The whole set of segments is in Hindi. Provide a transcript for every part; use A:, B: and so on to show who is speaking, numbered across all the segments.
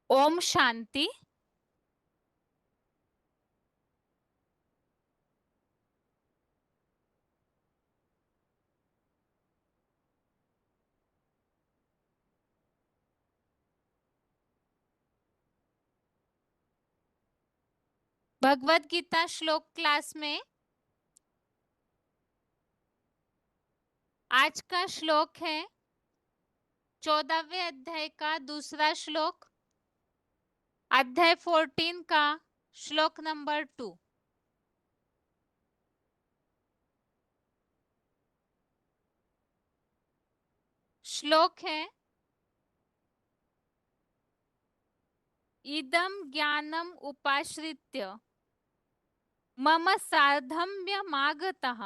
A: ओम शांति। भगवत गीता श्लोक क्लास में आज का श्लोक है 14वें अध्याय का दूसरा श्लोक, अध्याय 14 का श्लोक नंबर 2। श्लोक है इदं ज्ञानम उपाश्रित्य मम सार्धम्यमागतः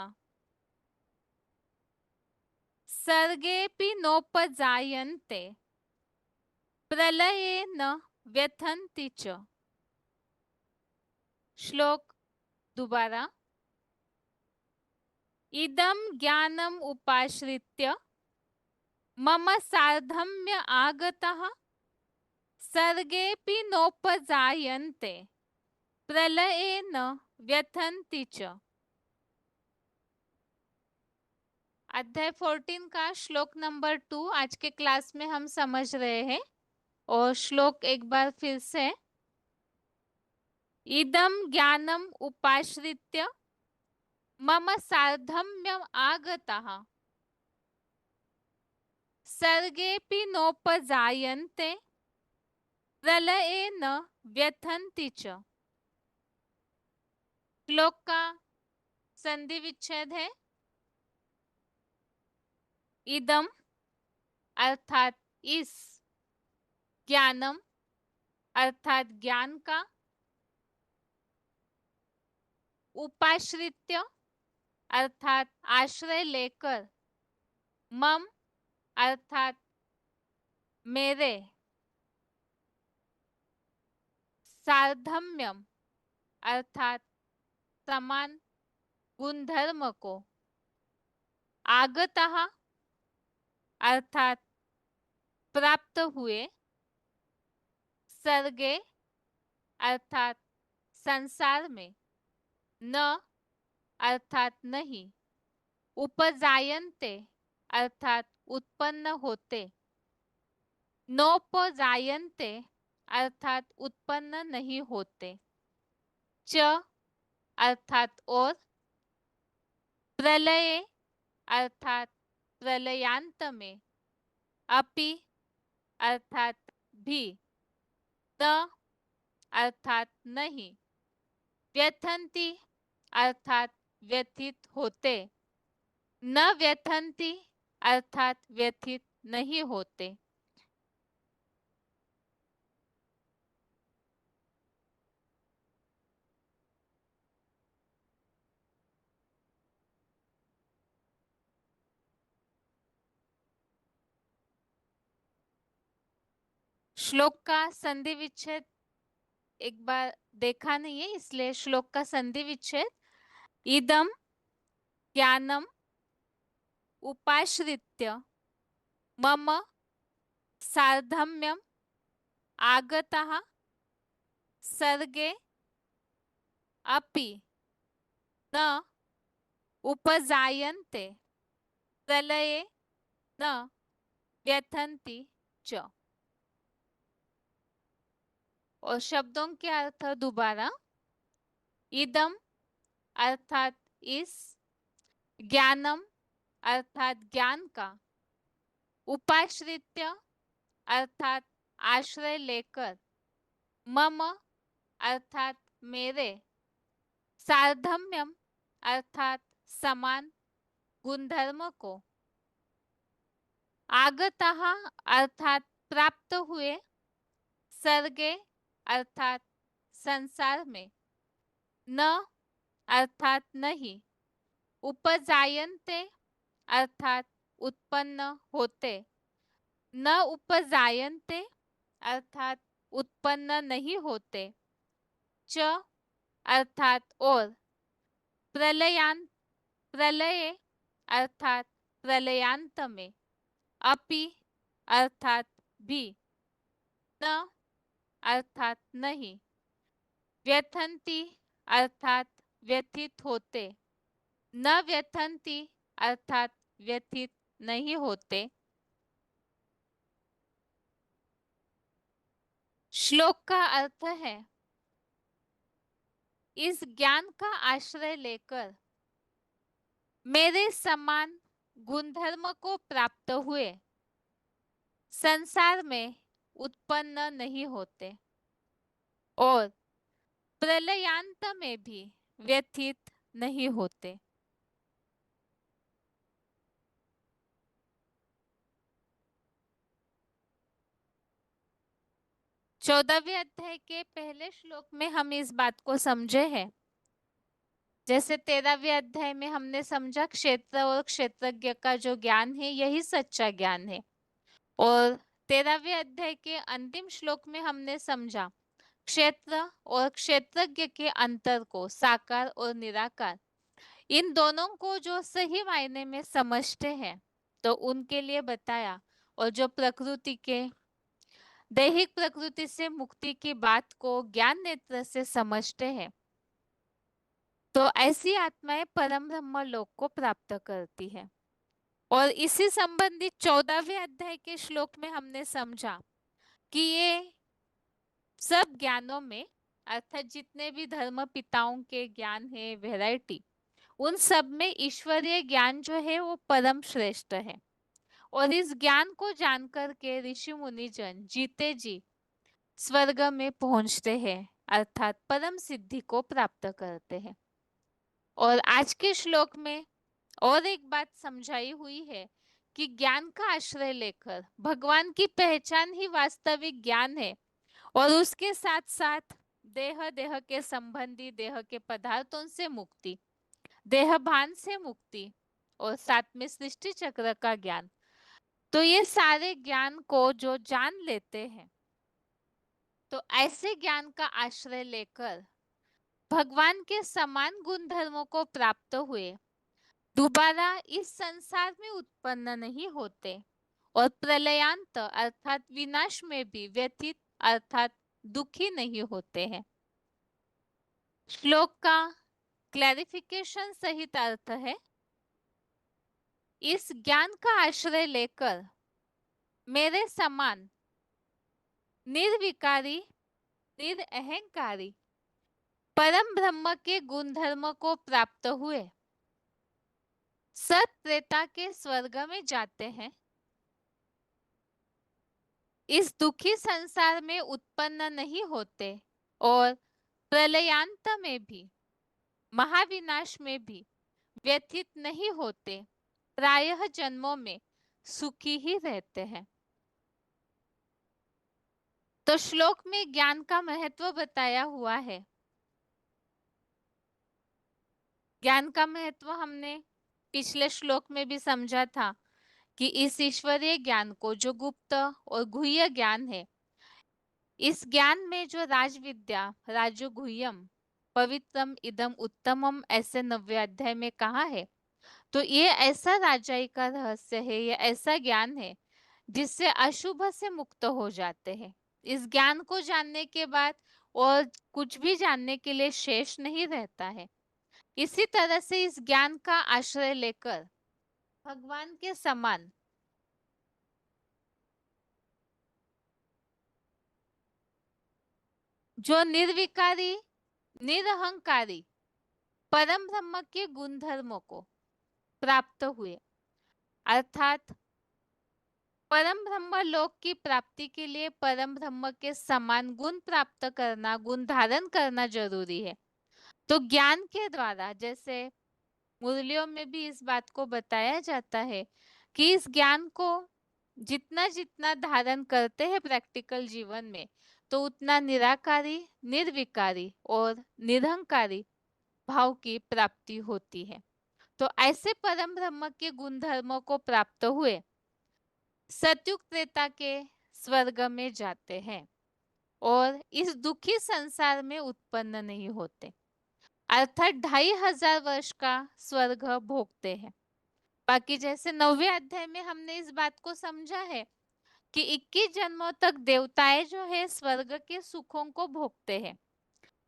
A: सर्गेऽपि नोपजायन्ते प्रलये न व्यथन्ति च। श्लोक दोबारा। इदं ज्ञानम उपाश्रित्य मम सार्धम्य आगतः सर्गेऽपि नोपजायन्ते प्रलये न व्यथन्ति च। अध्याय 14 का श्लोक नंबर 2 आज के क्लास में हम समझ रहे हैं। और श्लोक एक बार फिर से। इदं ज्ञानम उपाश्रित्य मम सार्धम्यम आगतः सर्गेऽपि नोपजायन्ते प्रलये न व्यथन्ति च। श्लोक का संधि विच्छेद है इदम अर्थात इस, ज्ञानम अर्थात ज्ञान का, उपाश्रित्य अर्थात आश्रय लेकर, मम अर्थात मेरे, सार्धम्यम अर्थात समान गुणधर्म को, आगतः अर्थात प्राप्त हुए, सर्गे अर्थात संसार में, न अर्थात नहीं, उपजायन्ते अर्थात उत्पन्न होते, नोपजायन्ते अर्थात उत्पन्न नहीं होते, च अर्थात और, प्रलये अर्थात प्रलयांत में, अपि अर्थात भी, न अर्थात नहीं, व्यथन्ति अर्थात व्यथित होते, न व्यथन्ति अर्थात व्यथित नहीं होते। श्लोक का संधि विच्छेद एक बार देखा नहीं है, इसलिए श्लोक का संधि विच्छेद इदम ज्ञानम उपाश्रित्य मम सार्धम्यम आगतः सर्गे अपि न उपजायन्ते प्रलये न व्यथन्ति च। और शब्दों के अर्थ दोबारा। इदम अर्थात इस, ज्ञानम अर्थात ज्ञान का, उपाश्रित्य अर्थात आश्रय लेकर, मम अर्थात मेरे, सार्धम्यम अर्थात समान गुणधर्म को, आगतः अर्थात प्राप्त हुए, सर्गे अर्थात संसार में, न अर्थात नहीं, उपजायन्ते अर्थात उत्पन्न होते, न उपजायन्ते अर्थात उत्पन्न नहीं होते, च अर्थात और, प्रलयान प्रलये अर्थात प्रलयांत में, अपि अर्थात भी, न अर्थात नहीं, व्यथन्ति अर्थात व्यथित होते, न व्यथन्ति अर्थात व्यथित नहीं होते। श्लोक का अर्थ है, इस ज्ञान का आश्रय लेकर मेरे समान गुणधर्म को प्राप्त हुए संसार में उत्पन्न नहीं होते और प्रलयांत में भी व्यथित नहीं होते। चौदहवें अध्याय के पहले श्लोक में हम इस बात को समझे हैं। जैसे 13वें अध्याय में हमने समझा क्षेत्र और क्षेत्रज्ञ का जो ज्ञान है यही सच्चा ज्ञान है, और 13वें अध्याय के अंतिम श्लोक में हमने समझा क्षेत्र और क्षेत्रज्ञ के अंतर को, साकार और निराकार, इन दोनों को जो सही मायने में समझते हैं तो उनके लिए बताया, और जो प्रकृति के दैहिक प्रकृति से मुक्ति की बात को ज्ञान नेत्र से समझते हैं तो ऐसी आत्माएं परम ब्रह्म लोक को प्राप्त करती है। और इसी संबंधित 14वें अध्याय के श्लोक में हमने समझा कि ये सब ज्ञानों में, अर्थात जितने भी धर्म पिताओं के ज्ञान है वैरायटी, उन सब में ईश्वरीय ज्ञान जो है वो परम श्रेष्ठ है। और इस ज्ञान को जानकर के ऋषि मुनि जन जीते जी स्वर्ग में पहुंचते हैं, अर्थात परम सिद्धि को प्राप्त करते हैं। और आज के श्लोक में और एक बात समझाई हुई है कि ज्ञान का आश्रय लेकर भगवान की पहचान ही वास्तविक ज्ञान है, और उसके साथ साथ देह देह के संबंधी देह के पदार्थों से मुक्ति, देह भान से मुक्ति, और साथ में सृष्टि चक्र का ज्ञान। तो ये सारे ज्ञान को जो जान लेते हैं तो ऐसे ज्ञान का आश्रय लेकर भगवान के समान गुण धर्मों को प्राप्त हुए दोबारा इस संसार में उत्पन्न नहीं होते और प्रलयांत अर्थात विनाश में भी व्यथित अर्थात दुखी नहीं होते हैं। श्लोक का क्लैरिफिकेशन सहित अर्थ है, इस ज्ञान का आश्रय लेकर मेरे समान निर्विकारी निरअहंकारी परम ब्रह्म के गुण धर्म को प्राप्त हुए सत त्रेता के स्वर्ग में जाते हैं, इस दुखी संसार में उत्पन्न नहीं होते और प्रलयांत में भी, महाविनाश में भी व्यथित नहीं होते, प्रायः जन्मों में सुखी ही रहते हैं। तो श्लोक में ज्ञान का महत्व बताया हुआ है। ज्ञान का महत्व हमने पिछले श्लोक में भी समझा था कि इस ईश्वरीय ज्ञान को, जो गुप्त और गुह्य ज्ञान है, इस ज्ञान में जो राजविद्या राजोगुह्यम पवित्रम इदम उत्तमम ऐसे 9वें अध्याय में कहा है, तो ये ऐसा राजाई का रहस्य है, ये ऐसा ज्ञान है जिससे अशुभ से मुक्त हो जाते हैं। इस ज्ञान को जानने के बाद और कुछ भी जानने के लिए शेष नहीं रहता है। इसी तरह से इस ज्ञान का आश्रय लेकर भगवान के समान जो निर्विकारी निरहंकारी परम ब्रह्म के गुण धर्मों को प्राप्त हुए, अर्थात परम ब्रह्म लोक की प्राप्ति के लिए परम ब्रह्म के समान गुण प्राप्त करना, गुण धारण करना जरूरी है। तो ज्ञान के द्वारा, जैसे मुरलियों में भी इस बात को बताया जाता है कि इस ज्ञान को जितना जितना धारण करते हैं प्रैक्टिकल जीवन में, तो उतना निराकारी, निर्विकारी और निरहंकारी भाव की प्राप्ति होती है। तो ऐसे परम ब्रह्म के गुण धर्मों को प्राप्त हुए सतयुग त्रेता के स्वर्ग में जाते हैं और इस दुखी संसार में उत्पन्न नहीं होते, अर्थात 2500 वर्ष का स्वर्ग भोगते हैं। बाकी जैसे 9वें अध्याय में हमने इस बात को समझा है कि 21 जन्मों तक देवताएं जो है स्वर्ग के सुखों को भोगते हैं,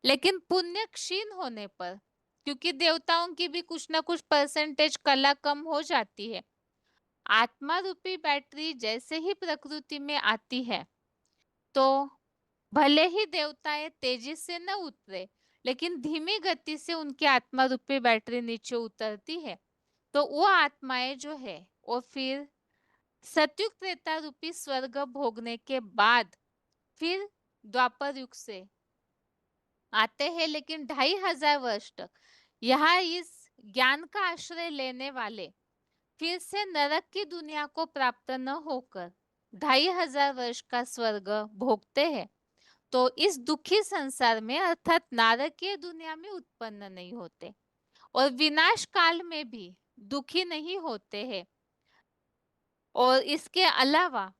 A: लेकिन पुण्य क्षीण होने पर, क्योंकि देवताओं की भी कुछ ना कुछ परसेंटेज कला कम हो जाती है, आत्मा रूपी बैटरी जैसे ही प्रकृति में आती है, तो भले ही देवताएं तेजी से न उतरे, लेकिन धीमी गति से उनकी आत्मा रूपी बैटरी नीचे उतरती है। तो वो आत्माएं जो है वो फिर सतयुग त्रेता रूपी स्वर्ग भोगने के बाद फिर द्वापर युग से आते हैं, लेकिन 2500 वर्ष तक यहाँ इस ज्ञान का आश्रय लेने वाले फिर से नरक की दुनिया को प्राप्त न होकर 2500 वर्ष का स्वर्ग भोगते हैं। तो इस दुखी संसार में अर्थात नारकीय दुनिया में उत्पन्न नहीं होते और विनाश काल में भी दुखी नहीं होते हैं। और इसके अलावा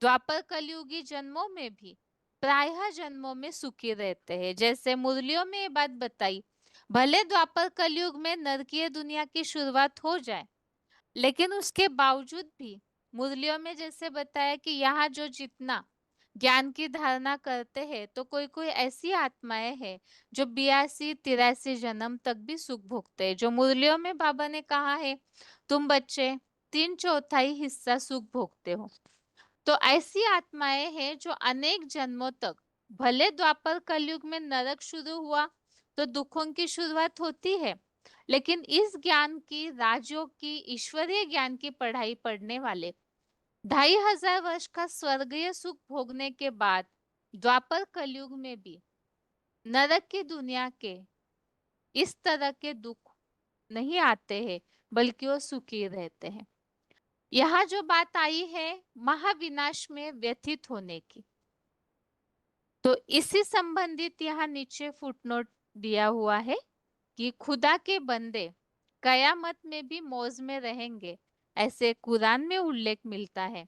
A: द्वापर कलयुगी जन्मों में भी प्रायः जन्मों में सुखी रहते हैं। जैसे मुरलियों में ये बात बताई, भले द्वापर कलयुग में नरकीय दुनिया की शुरुआत हो जाए, लेकिन उसके बावजूद भी मुरलियों में जैसे बताया कि यहाँ जो जितना ज्ञान की धारणा करते हैं, तो कोई कोई ऐसी आत्माएं हैं जो 82-83 जन्म तक भी सुख भोगते हैं। जो मुरलियों में बाबा ने कहा है, तुम बच्चे 3/4 हिस्सा सुख भोगते हो। तो ऐसी आत्माएं हैं जो अनेक जन्मों तक, भले द्वापर कलयुग में नरक शुरू हुआ तो दुखों की शुरुआत होती है, लेकिन इस ज्ञान की, राजयोग की, ईश्वरीय ज्ञान की पढ़ाई पढ़ने वाले 2500 वर्ष का स्वर्गीय सुख भोगने के बाद द्वापर कलयुग में भी नरक की दुनिया के इस तरह के दुख नहीं आते हैं, बल्कि वो सुखी रहते हैं। यहाँ जो बात आई है महाविनाश में व्यथित होने की, तो इसी संबंधित यहाँ नीचे फुटनोट दिया हुआ है कि खुदा के बंदे कयामत में भी मौज में रहेंगे, ऐसे कुरान में उल्लेख मिलता है।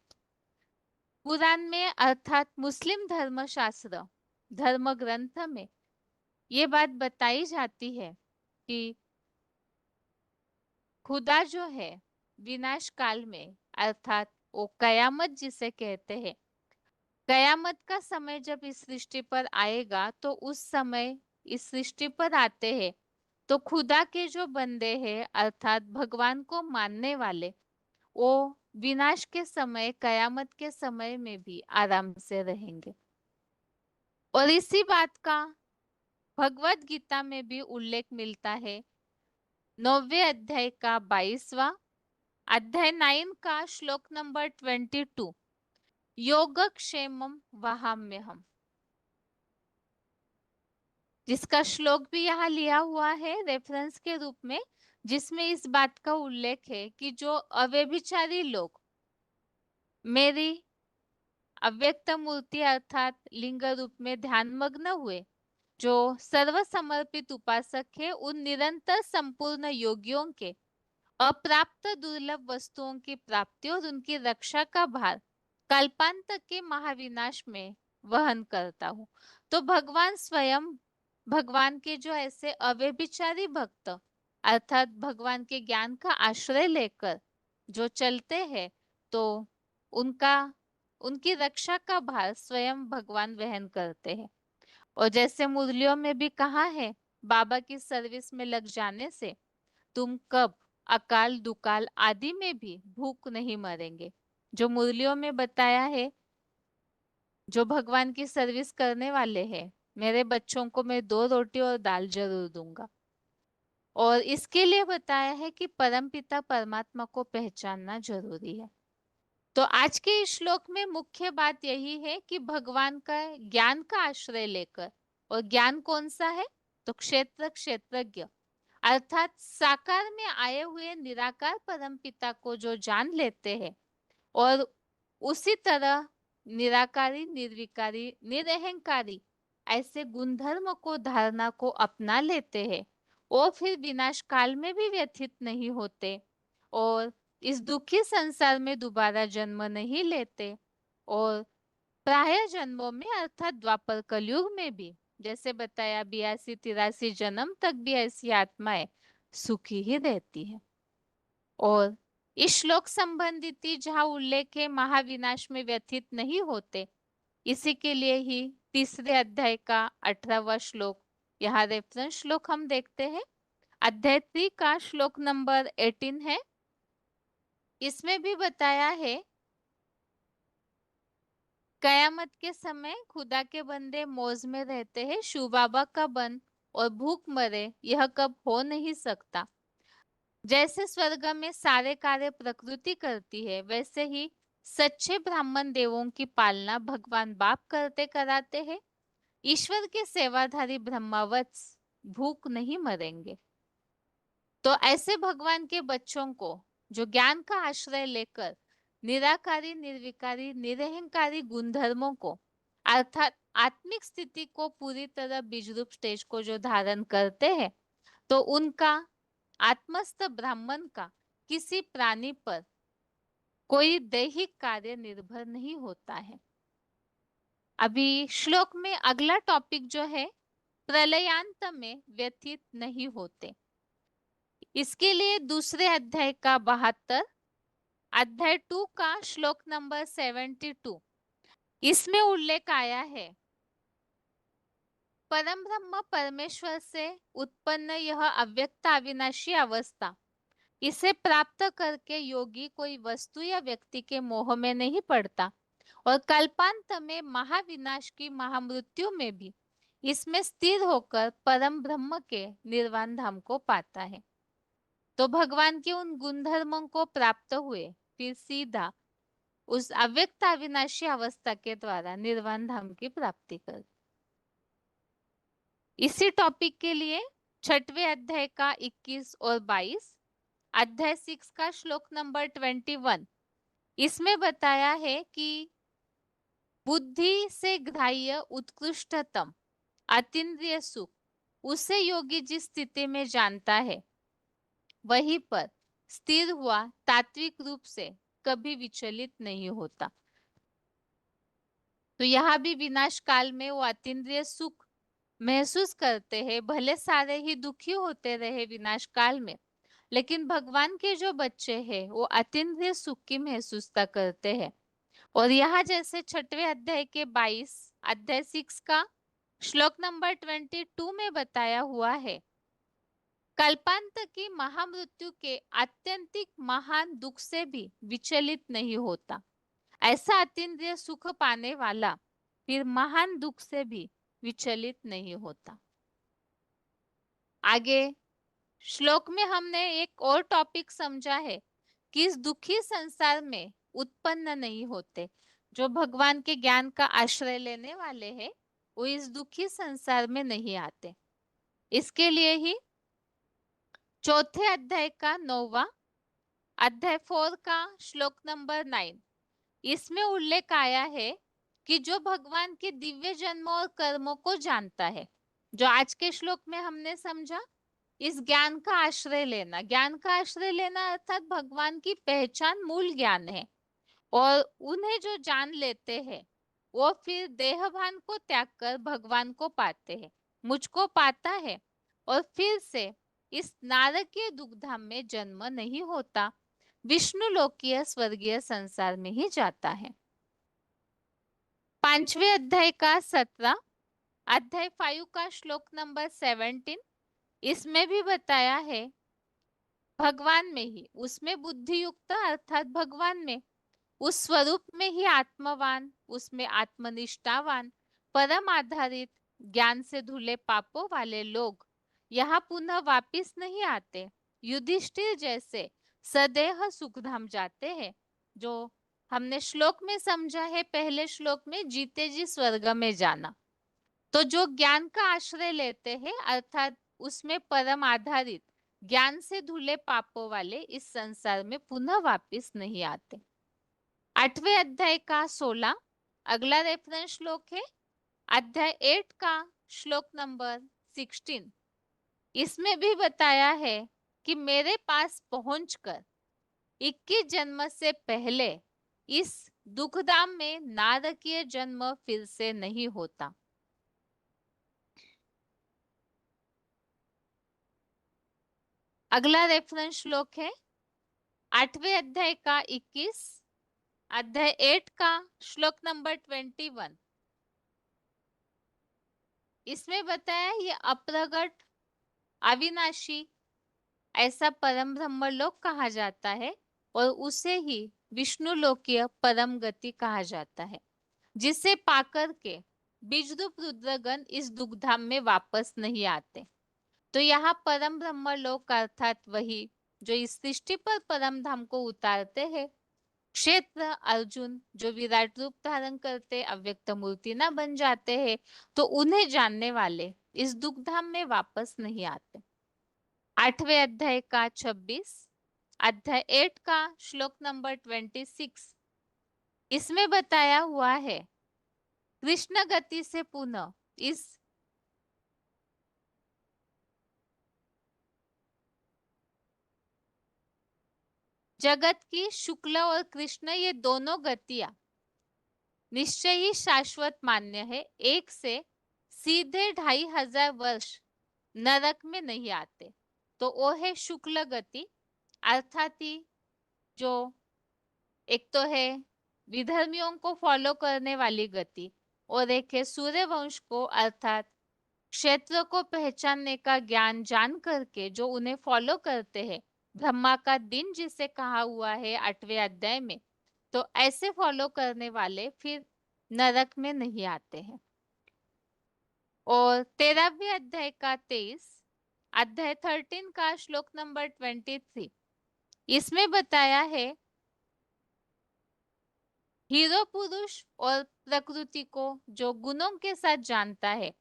A: कुरान में अर्थात मुस्लिम धर्मशास्त्र, धर्म ग्रंथ में ये बात बताई जाती है कि खुदा जो है विनाश काल में, अर्थात वो कयामत जिसे कहते हैं, कयामत का समय जब इस सृष्टि पर आएगा, तो उस समय इस सृष्टि पर आते हैं तो खुदा के जो बंदे हैं अर्थात भगवान को मानने वाले, वो विनाश के समय, कयामत के समय में भी आराम से रहेंगे। और इसी बात का भगवत गीता में भी उल्लेख मिलता है। 9वें अध्याय का 22वां अध्याय 9 का श्लोक नंबर 22, योगक्षेमम वहाम्यहम्, जिसका श्लोक भी यहाँ लिया हुआ है रेफरेंस के रूप में, जिसमें इस बात का उल्लेख है कि जो अव्यभिचारी लोग मेरी अव्यक्त मूर्ति अर्थात लिंग रूप में ध्यान मग्न हुए, जो सर्व समर्पित उपासक है, उन निरंतर संपूर्ण योगियों के अप्राप्त दुर्लभ वस्तुओं की प्राप्ति और उनकी रक्षा का भार कल्पांत के महाविनाश में वहन करता हूँ। तो भगवान स्वयं, भगवान के जो ऐसे अव्यभिचारी भक्त अर्थात भगवान के ज्ञान का आश्रय लेकर जो चलते हैं, तो उनका, उनकी रक्षा का भार स्वयं भगवान वहन करते हैं। और जैसे मुरलियों में भी कहा है, बाबा की सर्विस में लग जाने से तुम कब अकाल दुकाल आदि में भी भूख नहीं मरेंगे। जो मुरलियों में बताया है, जो भगवान की सर्विस करने वाले हैं, मेरे बच्चों को मैं 2 रोटी और दाल जरूर दूंगा। और इसके लिए बताया है कि परमपिता परमात्मा को पहचानना जरूरी है। तो आज के इस श्लोक में मुख्य बात यही है कि भगवान का ज्ञान का आश्रय लेकर, और ज्ञान कौन सा है, तो क्षेत्र क्षेत्रज्ञ अर्थात साकार में आए हुए निराकार परमपिता को जो जान लेते हैं और उसी तरह निराकारी, निर्विकारी, निरहंकारी ऐसे गुणधर्म को, धारणा को अपना लेते हैं, वो फिर विनाश काल में भी व्यथित नहीं होते और इस दुखी संसार में दोबारा जन्म नहीं लेते। और प्राय जन्मों में अर्थात द्वापर कलयुग में भी जैसे बताया 82-83 जन्म तक भी ऐसी आत्माएं सुखी ही रहती है। और इस श्लोक संबंधित जहाँ उल्लेख है महाविनाश में व्यथित नहीं होते, इसी के लिए ही तीसरे अध्याय का 18वां श्लोक यहाँ रेफरेंस श्लोक हम देखते हैं। अध्याय 3 का श्लोक नंबर 18 है। इसमें भी बताया है कयामत के समय खुदा के बंदे मौज में रहते हैं, शिव बाबा का बन और भूख मरे यह कब हो नहीं सकता। जैसे स्वर्ग में सारे कार्य प्रकृति करती है, वैसे ही सच्चे ब्राह्मण देवों की पालना भगवान बाप करते कराते हैं। ईश्वर के सेवाधारी ब्रह्मावत्स भूख नहीं मरेंगे। तो ऐसे भगवान के बच्चों को जो ज्ञान का आश्रय लेकर निराकारी, निर्विकारी, निरहंकारी गुणधर्मों को अर्थात आत्मिक स्थिति को पूरी तरह बीज रूप स्टेज को जो धारण करते हैं, तो उनका आत्मस्थ ब्राह्मण का किसी प्राणी पर कोई दैहिक कार्य निर्भर नहीं होता है। अभी श्लोक में अगला टॉपिक जो है प्रलयांत में व्यथित नहीं होते। इसके लिए दूसरे अध्याय का 72, अध्याय 2 का श्लोक नंबर 72, इसमें उल्लेख आया है परम ब्रह्म परमेश्वर से उत्पन्न यह अव्यक्त अविनाशी अवस्था, इसे प्राप्त करके योगी कोई वस्तु या व्यक्ति के मोह में नहीं पड़ता और कल्पांत में महाविनाश की महामृत्यु में भी इसमें स्थिर होकर परम ब्रह्म के निर्वाण धाम को पाता है। तो भगवान के उन गुणधर्मों को प्राप्त हुए फिर सीधा उस अव्यक्त अविनाशी अवस्था के द्वारा निर्वाण धाम की प्राप्ति कर। इसी टॉपिक के लिए छठवें अध्याय का 21 और 22, अध्याय 6 का श्लोक नंबर 21, इसमें बताया है कि बुद्धि से ग्राह्य उत्कृष्टतम अतीन्द्रिय सुख उसे योगी जिस स्थिति में जानता है वहीं पर स्थिर हुआ तात्विक रूप से कभी विचलित नहीं होता। तो यहाँ भी विनाश काल में वो अतीन्द्रिय सुख महसूस करते हैं, भले सारे ही दुखी होते रहे विनाश काल में, लेकिन भगवान के जो बच्चे हैं वो अतीन्द्रिय सुख की महसूसता करते हैं। और यहाँ जैसे छठवें अध्याय के 22, अध्याय 6 का श्लोक नंबर 22 में बताया हुआ है कल्पांत की महामृत्यु के आत्यंतिक महान दुख से भी विचलित नहीं होता। ऐसा अतीन्द्रिय सुख पाने वाला फिर महान दुख से भी विचलित नहीं होता। आगे श्लोक में हमने एक और टॉपिक समझा है कि इस दुखी संसार में उत्पन्न नहीं होते। जो भगवान के ज्ञान का आश्रय लेने वाले हैं वो इस दुखी संसार में नहीं आते। इसके लिए ही चौथे अध्याय का 9वां, अध्याय 4 का श्लोक नंबर 9, इसमें उल्लेख आया है कि जो भगवान के दिव्य जन्मों और कर्मों को जानता है, जो आज के श्लोक में हमने समझा, इस ज्ञान का आश्रय लेना, ज्ञान का आश्रय लेना अर्थात भगवान की पहचान मूल ज्ञान है। और उन्हें जो जान लेते हैं वो फिर देहभान को त्याग कर भगवान को पाते हैं, मुझको पाता है और फिर से इस नारकीय दुखधाम में जन्म नहीं होता, विष्णु लोकीय स्वर्गीय संसार में ही जाता है। पांचवें अध्याय का 17, अध्याय 5 का श्लोक नंबर 17, इसमें भी बताया है भगवान में ही, उसमें बुद्धि युक्त अर्थात भगवान में, उस स्वरूप में ही आत्मवान, उसमें आत्मनिष्ठावान, परम आधारित ज्ञान से धुले पापों वाले लोग यहाँ पुनः वापिस नहीं आते। युधिष्ठिर जैसे सदैह सुखधाम जाते हैं, जो हमने श्लोक में समझा है, पहले श्लोक में जीते जी स्वर्ग में जाना। तो जो ज्ञान का आश्रय लेते हैं अर्थात उसमें परम आधारित ज्ञान से धुले पापों वाले इस संसार में पुनः वापिस नहीं आते। आठवें अध्याय का 16, अगला रेफरेंस श्लोक है अध्याय 8 का श्लोक नंबर 16, इसमें भी बताया है कि मेरे पास पहुंचकर 21 जन्म से पहले इस दुखधाम में नारकीय जन्म फिर से नहीं होता। अगला रेफरेंस श्लोक है 8वें अध्याय का 21, अध्याय 8 का श्लोक नंबर 21। इसमें बताया ये अप्रगट अविनाशी ऐसा परम ब्रह्म लोक कहा जाता है और उसे ही विष्णु लोकीय परम गति कहा जाता है, जिसे पाकर के बीजरूप रुद्रगण इस दुखधाम में वापस नहीं आते। तो यहाँ परम ब्रह्म लोक अर्थात वही जो इस सृष्टि पर परम धाम को उतारते हैं। क्षेत्र अर्जुन जो विराट रूप धारण करते अव्यक्त मूर्ति न बन जाते हैं, तो उन्हें जानने वाले इस दुखधाम में वापस नहीं आते। 8वें अध्याय का 26, अध्याय 8 का श्लोक नंबर 26। इसमें बताया हुआ है कृष्ण गति से पुनः इस जगत की शुक्ल और कृष्ण ये दोनों गतियां निश्चय ही शाश्वत मान्य है। एक से सीधे 2500 वर्ष नरक में नहीं आते। तो वो है शुक्ल गति, अर्थात ही जो एक तो है विधर्मियों को फॉलो करने वाली गति और एक है सूर्य वंश को अर्थात क्षेत्र को पहचानने का ज्ञान जान करके जो उन्हें फॉलो करते हैं। ब्रह्मा का दिन जिसे कहा हुआ है 8वें अध्याय में, तो ऐसे फॉलो करने वाले फिर नरक में नहीं आते हैं। और 13वें अध्याय का 23, अध्याय 13 का श्लोक नंबर 23। इसमें बताया है हीरो पुरुष और प्रकृति को जो गुणों के साथ जानता है,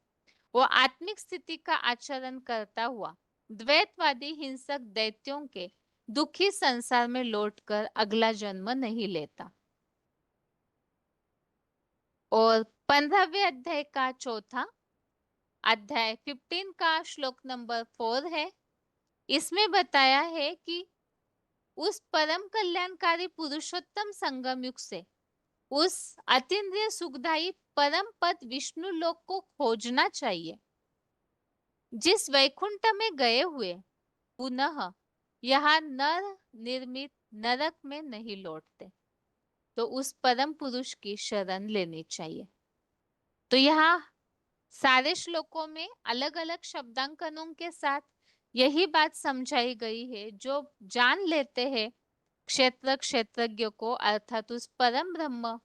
A: वो आत्मिक स्थिति का आचरण करता हुआ द्वैतवादी हिंसक दैत्यों के दुखी संसार में लौटकर अगला जन्म नहीं लेता। और 15वें अध्याय का चौथा, अध्याय 15 का श्लोक नंबर 4 है। इसमें बताया है कि उस परम कल्याणकारी पुरुषोत्तम संगम युग से उस अतीन्द्रिय सुखदायी परम पद विष्णु लोक को खोजना चाहिए, जिस वैकुंठ में गए हुए पुनः यहाँ नर निर्मित नरक में नहीं लौटते। तो उस परम पुरुष की शरण लेनी चाहिए। तो यहाँ सारे श्लोकों में अलग अलग शब्दांकनों के साथ यही बात समझाई गई है। जो जान लेते हैं क्षेत्र क्षेत्रज्ञ को अर्थात उस परम ब्रह्म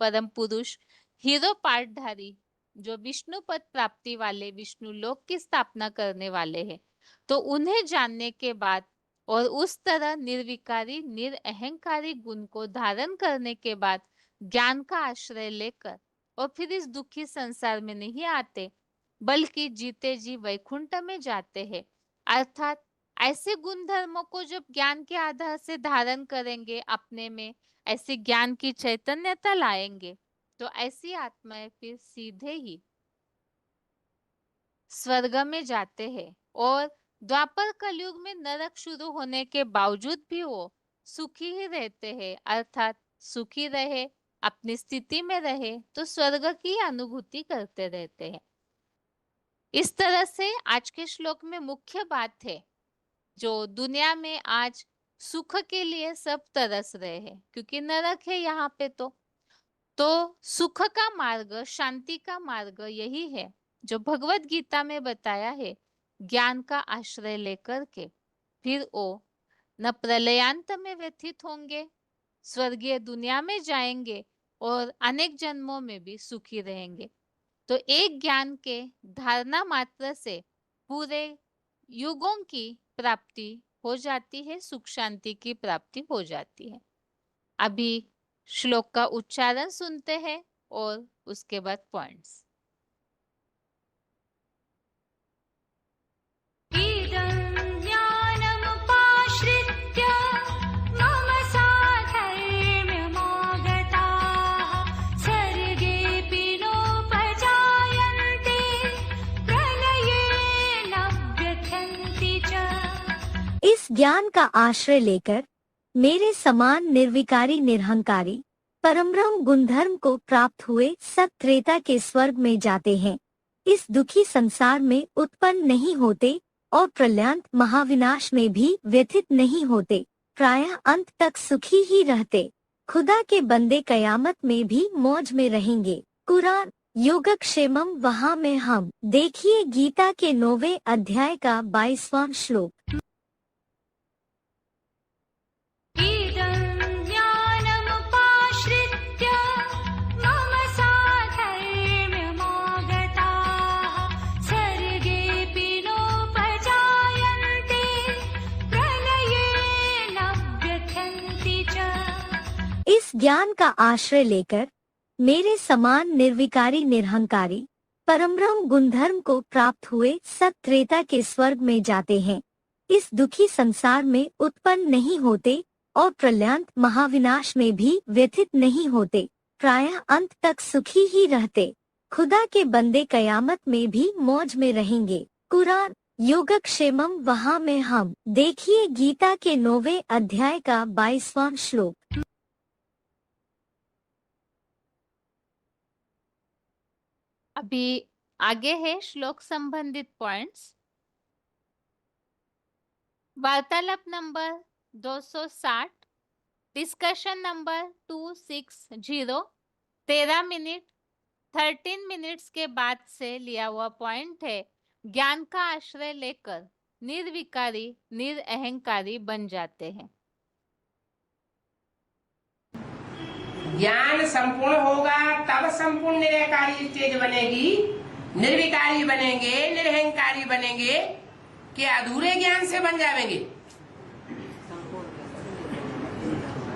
A: परम पुरुष हीरो पाठधारी जो विष्णु पद प्राप्ति वाले विष्णु लोक की स्थापना करने वाले हैं, तो उन्हें जानने के बाद और उस तरह निर्विकारी निरअहंकारी गुण को धारण करने के बाद ज्ञान का आश्रय लेकर और फिर इस दुखी संसार में नहीं आते, बल्कि जीते जी वैकुंठ में जाते हैं। अर्थात ऐसे गुण धर्मों को जब ज्ञान के आधार से धारण करेंगे अपने में, ऐसी ज्ञान की चैतन्यता लाएंगे, तो ऐसी आत्माएं फिर सीधे ही स्वर्ग में जाते हैं। और द्वापर कलयुग में नरक शुरू होने के बावजूद भी वो सुखी ही रहते हैं। अर्थात सुखी रहे, अपनी स्थिति में रहे, तो स्वर्ग की अनुभूति करते रहते हैं। इस तरह से आज के श्लोक में मुख्य बात है, जो दुनिया में आज सुख के लिए सब तरस रहे हैं क्योंकि नरक है यहाँ पे, तो सुख का मार्ग शांति का मार्ग यही है जो भगवत गीता में बताया है। ज्ञान का आश्रय लेकर के फिर वो न प्रलयांत में व्यथित होंगे, स्वर्गीय दुनिया में जाएंगे और अनेक जन्मों में भी सुखी रहेंगे। तो एक ज्ञान के धारणा मात्र से पूरे युगों की प्राप्ति हो जाती है, सुख शांति की प्राप्ति हो जाती है। अभी श्लोक का उच्चारण सुनते हैं और उसके बाद पॉइंट्स।
B: इस ज्ञान का आश्रय लेकर मेरे समान निर्विकारी निरहंकारी परमब्रह्म गुणधर्म को प्राप्त हुए सब त्रेता के स्वर्ग में जाते हैं, इस दुखी संसार में उत्पन्न नहीं होते और प्रलयांत महाविनाश में भी व्यथित नहीं होते। प्रायः अंत तक सुखी ही रहते। खुदा के बंदे कयामत में भी मौज में रहेंगे। कुरान योगक्षेमम वहाँ में हम। देखिए गीता के 9वें अध्याय का 22वां श्लोक। इस ज्ञान का आश्रय लेकर मेरे समान निर्विकारी निरहंकारी परमब्रह्म गुणधर्म को प्राप्त हुए सत्रेता के स्वर्ग में जाते हैं। इस दुखी संसार में उत्पन्न नहीं होते और प्रलयांत महाविनाश में भी व्यथित नहीं होते। प्रायः अंत तक सुखी ही रहते। खुदा के बंदे कयामत में भी मौज में रहेंगे। कुरान योगक्षेमम वहाँ में हम। देखिए गीता के 9वें अध्याय का 22वां श्लोक।
A: अभी आगे है श्लोक संबंधित पॉइंट्स। वार्तालाप number 260, discussion number 260, 13 minute 13 minutes के बाद से लिया हुआ पॉइंट है। ज्ञान का आश्रय लेकर निर्विकारी निरअहंकारी बन जाते हैं।
C: ज्ञान संपूर्ण होगा तब संपूर्ण निरहंकारी स्टेज बनेगी। निर्विकारी बनेंगे, निरहंकारी बनेंगे कि अधूरे ज्ञान से बन जाएंगे।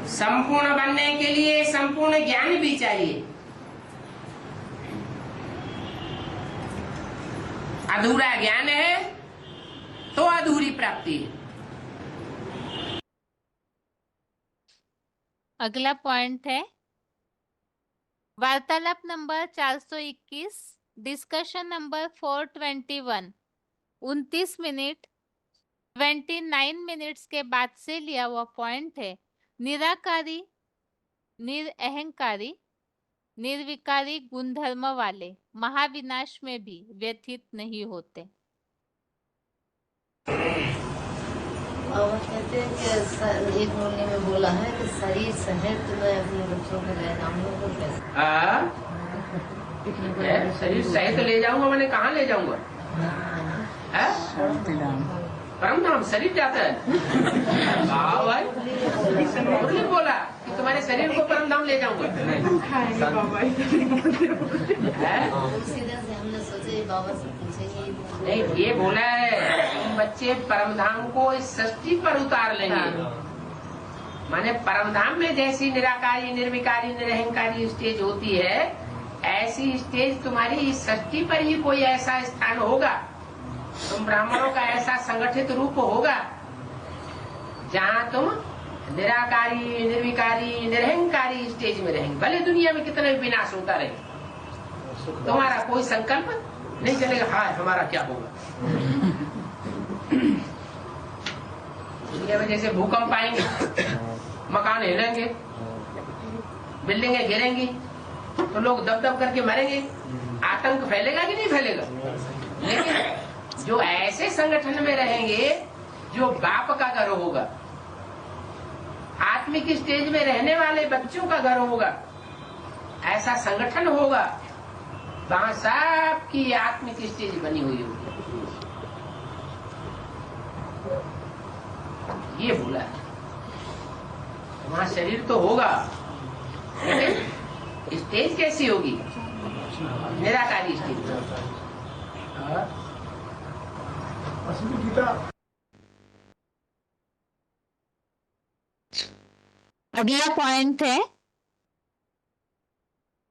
C: संपूर्ण बनने के लिए संपूर्ण ज्ञान भी चाहिए। अधूरा ज्ञान है तो अधूरी प्राप्ति है।
A: अगला पॉइंट है वार्तालाप number 421, discussion number 421, 29 minute 29 minutes के बाद से लिया हुआ पॉइंट है। निराकारी निरअहंकारी निर्विकारी गुणधर्म वाले महाविनाश में भी व्यथित नहीं होते।
D: और कहते हैं कि एक मुन्नी में बोला है कि शरीर सहित मैं अपने बच्चों को ले जाऊंगा तो कैसे?
C: शरीर सहित ले जाऊंगा, मैंने कहाँ ले जाऊंगा? परम धाम शरीर जाता है। भाई मुरली बोला कि तुम्हारे शरीर को परम धाम ले जाऊंगा।
D: सीधे से हमने सोचे बाबा से पूछेंगे।
C: नहीं, ये बोला है बच्चे परम धाम को इस सृष्टि पर उतार लेंगे। माने परम धाम में जैसी निराकारी निर्विकारी निरहंकारी स्टेज होती है, ऐसी स्टेज तुम्हारी इस सृष्टि पर ही कोई ऐसा स्थान होगा, तुम ब्राह्मणों का ऐसा संगठित रूप होगा जहाँ तुम निराकारी निर्विकारी निरहंकारी स्टेज में रहेंगे। भले दुनिया में कितना भी विनाश होता रहे, तुम्हारा कोई संकल्प नहीं चलेगा हाँ हमारा क्या होगा। दुनिया में जैसे भूकंप आएंगे, मकान हिलेंगे, बिल्डिंगें गिरेंगी, तो लोग दब दब करके मरेंगे, आतंक फैलेगा कि नहीं फैलेगा। लेकिन जो ऐसे संगठन में रहेंगे जो बाप का घर होगा, आत्मिक स्टेज में रहने वाले बच्चों का घर होगा, ऐसा संगठन होगा, वहां सबकी आत्मिक स्टेज बनी हुई होगी। ये बोला है। वहां शरीर तो होगा, लेकिन स्टेज कैसी होगी? निराकारी स्टेज।
A: अगला पॉइंट है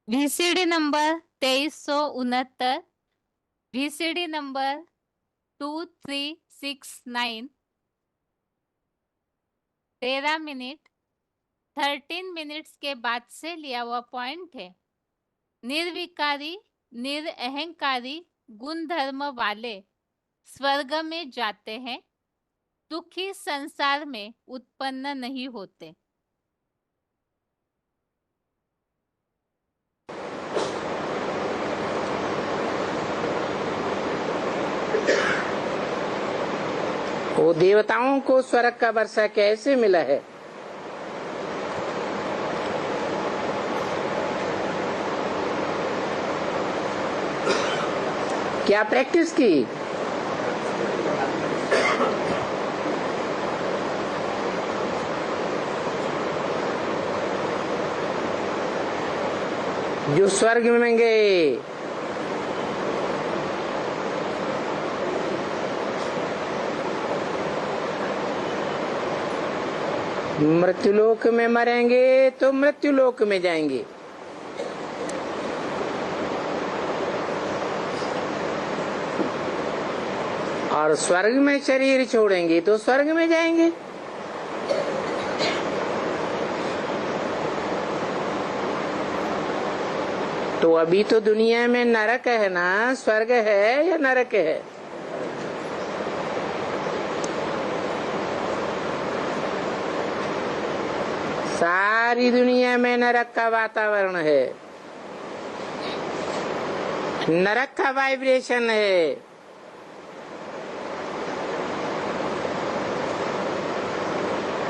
A: VCD number 2369, VCD number 2369, 13 minute 13 minutes के बाद से लिया हुआ पॉइंट है। निर्विकारी निरअहंकारी गुणधर्म वाले स्वर्ग में जाते हैं, दुखी संसार में उत्पन्न नहीं होते।
C: तो देवताओं को स्वर्ग का वर्षा कैसे मिला है? क्या प्रैक्टिस की? जो स्वर्ग में गए मृत्युलोक में मरेंगे तो मृत्युलोक में जाएंगे, और स्वर्ग में शरीर छोड़ेंगे तो स्वर्ग में जाएंगे। तो अभी तो दुनिया में नरक है ना, स्वर्ग है या नरक है? सारी दुनिया में नरक का वातावरण है, नरक का वाइब्रेशन है।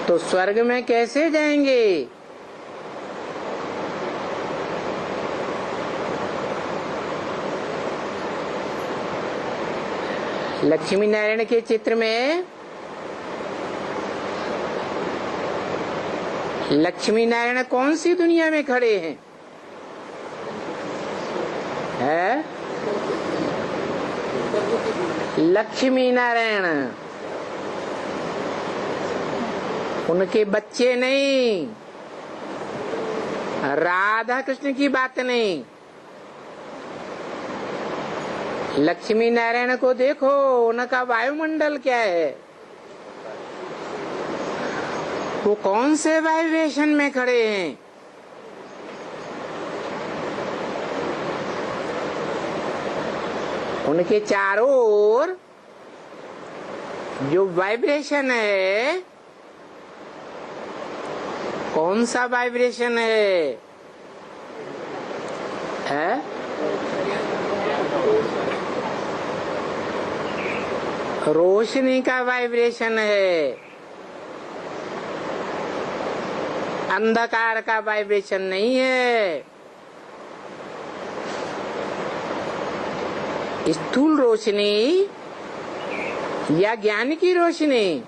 C: तो स्वर्ग में कैसे जाएंगे? लक्ष्मी नारायण के चित्र में लक्ष्मी नारायण कौन सी दुनिया में खड़े हैं? है लक्ष्मी नारायण, उनके बच्चे नहीं, राधा कृष्ण की बात नहीं। लक्ष्मी नारायण को देखो, उनका वायुमंडल क्या है, वो कौन से वाइब्रेशन में खड़े हैं? उनके चारों ओर जो वाइब्रेशन है, कौन सा वाइब्रेशन है? रोशनी का वाइब्रेशन है, अंधकार का वाइब्रेशन नहीं है। स्थूल रोशनी या ज्ञान की रोशनी?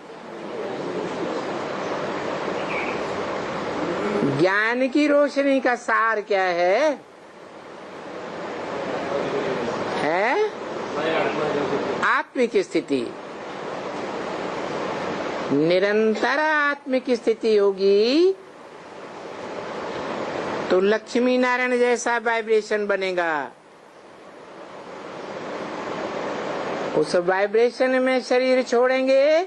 C: ज्ञान की रोशनी का सार क्या है? आत्मिक स्थिति। निरंतर आत्मिक स्थिति होगी तो लक्ष्मी नारायण जैसा वाइब्रेशन बनेगा। उस वाइब्रेशन में शरीर छोड़ेंगे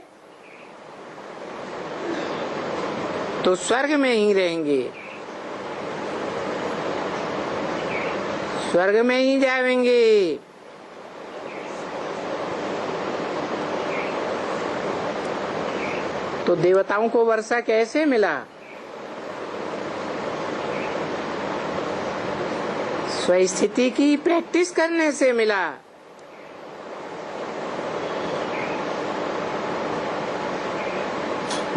C: तो स्वर्ग में ही रहेंगे, स्वर्ग में ही जाएंगे। तो देवताओं को वर्षा कैसे मिला? स्वस्थिति की प्रैक्टिस करने से मिला।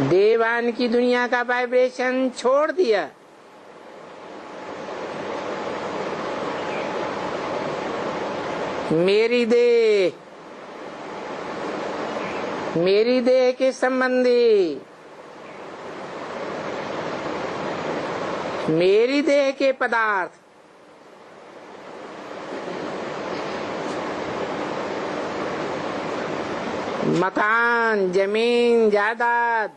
C: देवान की दुनिया का वाइब्रेशन छोड़ दिया, मेरी देह के संबंधी, मेरी देह के पदार्थ, मकान, जमीन, जायदाद,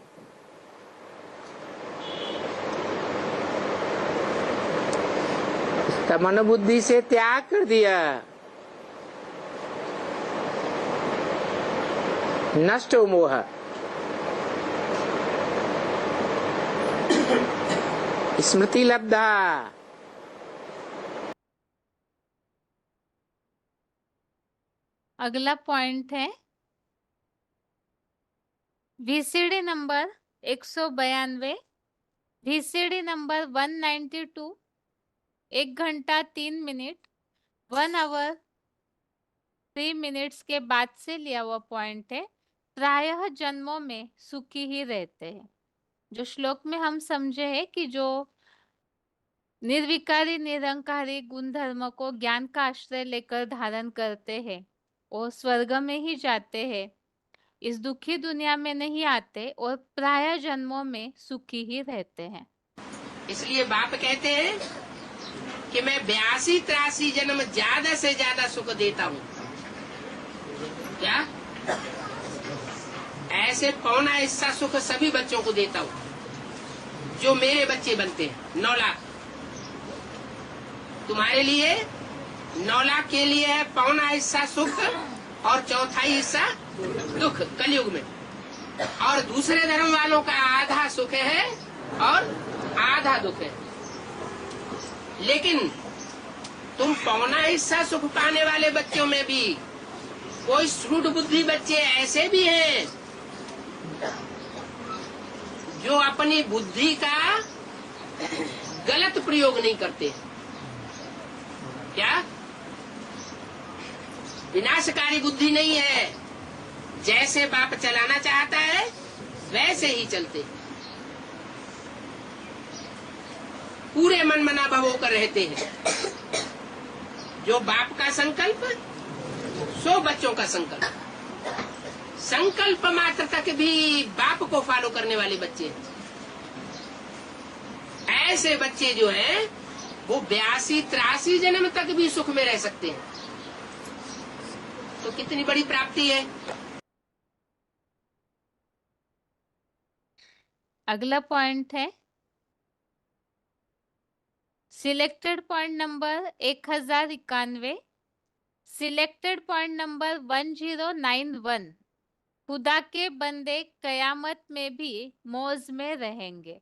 C: इसका मनोबुद्धि से त्याग कर दिया, नष्ट हो मोह। स्मृति लब्धा।
A: अगला पॉइंट है VCD नंबर 192, VCD नंबर 192, 1 घंटा 3 मिनट, 1 आवर 3 मिनट्स के बाद से लिया हुआ पॉइंट है। प्रायः जन्मों में सुखी ही रहते हैं। जो श्लोक में हम समझे हैं कि जो निर्विकारी निरंकारी गुणधर्म को ज्ञान का आश्रय लेकर धारण करते हैं वो स्वर्ग में ही जाते हैं, इस दुखी दुनिया में नहीं आते और प्राय जन्मों में सुखी ही रहते हैं।
C: इसलिए बाप कहते हैं कि मैं 82-83 जन्म ज्यादा से ज्यादा सुख देता हूँ। क्या ऐसे पौना हिस्सा सुख सभी बच्चों को देता हूँ जो मेरे बच्चे बनते हैं। 9 लाख तुम्हारे लिए, 9 लाख के लिए है पौना हिस्सा सुख और चौथाई हिस्सा दुख कलयुग में। और दूसरे धर्म वालों का आधा सुख है और आधा दुख है। लेकिन तुम पौना हिस्सा सुख पाने वाले बच्चों में भी कोई श्रुड बुद्धि बच्चे ऐसे भी हैं जो अपनी बुद्धि का गलत प्रयोग नहीं करते। क्या विनाशकारी बुद्धि नहीं है, जैसे बाप चलाना चाहता है वैसे ही चलते, पूरे मन मना भाव होकर रहते हैं। जो बाप का संकल्प सो बच्चों का संकल्प, संकल्प मात्र तक भी बाप को फॉलो करने वाले बच्चे हैं। ऐसे बच्चे जो हैं वो 82-83 जन्म तक भी सुख में रह सकते हैं। तो कितनी बड़ी प्राप्ति है।
A: अगला पॉइंट है selected point number 1091, selected point number 1091। खुदा के बंदे कयामत में भी मौज में रहेंगे।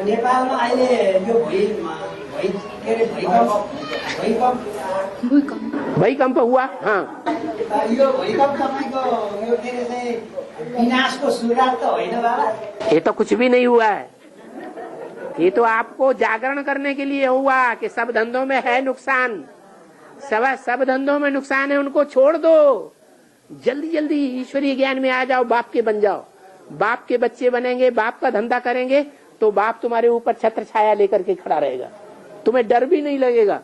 E: नेपालमा अहिले यो भूकम्प हुआ। हाँ, यो भूकम्प तपाईँको यो के अरे चाहिँ विनाशको सुरुवात त होइन बाबा? ये तो कुछ भी नहीं हुआ है। ये तो आपको जागरण करने के लिए हुआ कि सब धंधों में है नुकसान, सब धंधों में नुकसान है, उनको छोड़ दो। जल्दी जल्दी ईश्वरीय ज्ञान में आ जाओ, बाप के बन जाओ। बाप के बच्चे बनेंगे, बाप का धंधा करेंगे तो बाप तुम्हारे ऊपर छत्र छाया लेकर के खड़ा रहेगा, तुम्हें डर भी नहीं लगेगा।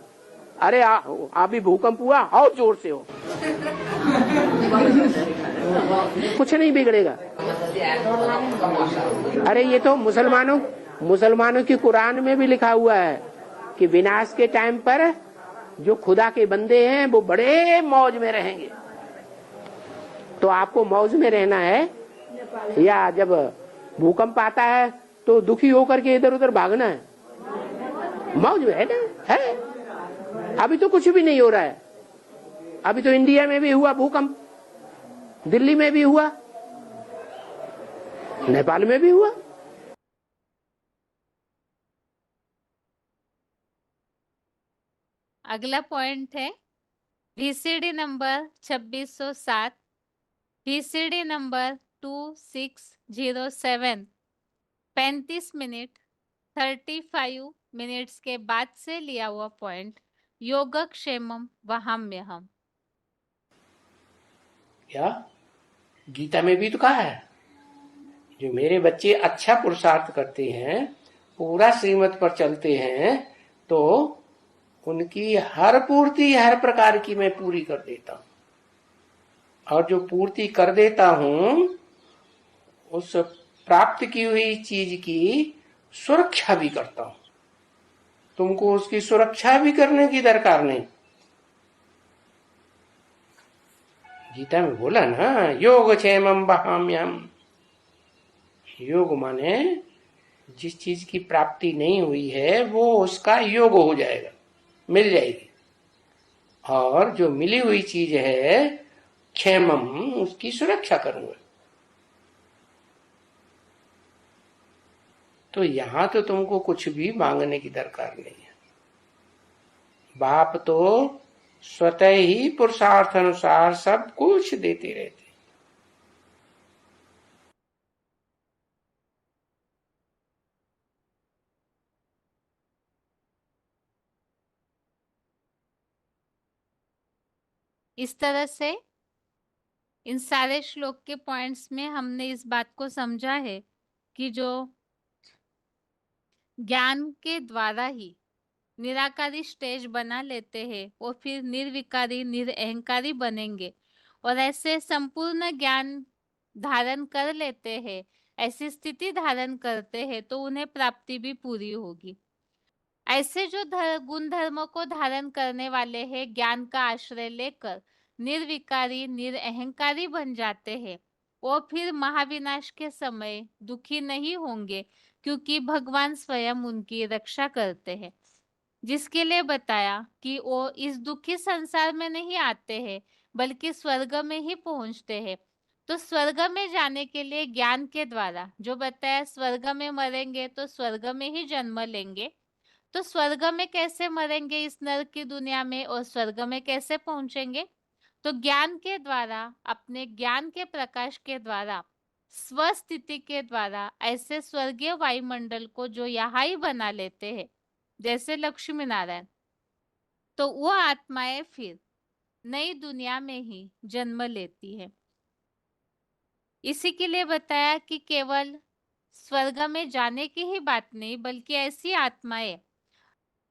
E: अरे अभी भूकंप हुआ, आओ जोर से हो, कुछ नहीं बिगड़ेगा। अरे ये तो मुसलमानों की कुरान में भी लिखा हुआ है कि विनाश के टाइम पर जो खुदा के बंदे हैं वो बड़े मौज में रहेंगे। तो आपको मौज में रहना है या जब भूकंप आता है तो दुखी होकर के इधर उधर भागना है? मौज में है ना, है। अभी तो कुछ भी नहीं हो रहा है। अभी तो इंडिया में भी हुआ भूकंप, दिल्ली में भी हुआ, नेपाल में भी हुआ।
A: अगला पॉइंट है VCD number 2607, VCD number 2607, 35 minute 35 minutes के बाद से लिया हुआ पॉइंट योगक्षेमम वहाम्यहम।
E: क्या गीता में भी तो कहा है, जो मेरे बच्चे अच्छा पुरुषार्थ करते हैं, पूरा श्रीमत पर चलते हैं, तो उनकी हर पूर्ति हर प्रकार की मैं पूरी कर देता हूं। और जो पूर्ति कर देता हूं उस प्राप्त की हुई चीज की सुरक्षा भी करता हूं। तुमको उसकी सुरक्षा भी करने की दरकार नहीं। गीता में बोला ना, योग क्षेमम वहाम्यहम। योग माने जिस चीज की प्राप्ति नहीं हुई है वो उसका योग हो जाएगा, मिल जाएगी। और जो मिली हुई चीज है क्षेमम, उसकी सुरक्षा करूंगा। तो यहां तो तुमको कुछ भी मांगने की दरकार नहीं है। बाप तो स्वतः ही पुरुषार्थ अनुसार सब कुछ देते रहते।
A: इस तरह से इन सारे श्लोक के पॉइंट्स में हमने इस बात को समझा है कि जो ज्ञान के द्वारा ही निराकारी स्टेज बना लेते हैं वो फिर निर्विकारी निरअहंकारी बनेंगे और ऐसे संपूर्ण ज्ञान धारण कर लेते हैं, ऐसी स्थिति धारण करते हैं तो उन्हें प्राप्ति भी पूरी होगी। ऐसे जो गुण धर्मों को धारण करने वाले हैं, ज्ञान का आश्रय लेकर निर्विकारी निरअहंकारी बन जाते हैं, वो फिर महाविनाश के समय दुखी नहीं होंगे क्योंकि भगवान स्वयं उनकी रक्षा करते हैं। जिसके लिए बताया कि वो इस दुखी संसार में नहीं आते हैं बल्कि स्वर्ग में ही पहुंचते हैं। तो स्वर्ग में जाने के लिए ज्ञान के द्वारा जो बताया, स्वर्ग में मरेंगे तो स्वर्ग में ही जन्म लेंगे। तो स्वर्ग में कैसे मरेंगे इस नरक की दुनिया में और स्वर्ग में कैसे पहुंचेंगे? तो ज्ञान के द्वारा, अपने ज्ञान के प्रकाश के द्वारा, स्वस्थिति के द्वारा ऐसे स्वर्गीय वायुमंडल को जो यहाँ ही बना लेते हैं जैसे लक्ष्मी नारायण, तो वो आत्माएं फिर नई दुनिया में ही जन्म लेती है। इसी के लिए बताया कि केवल स्वर्ग में जाने की ही बात नहीं बल्कि ऐसी आत्माएं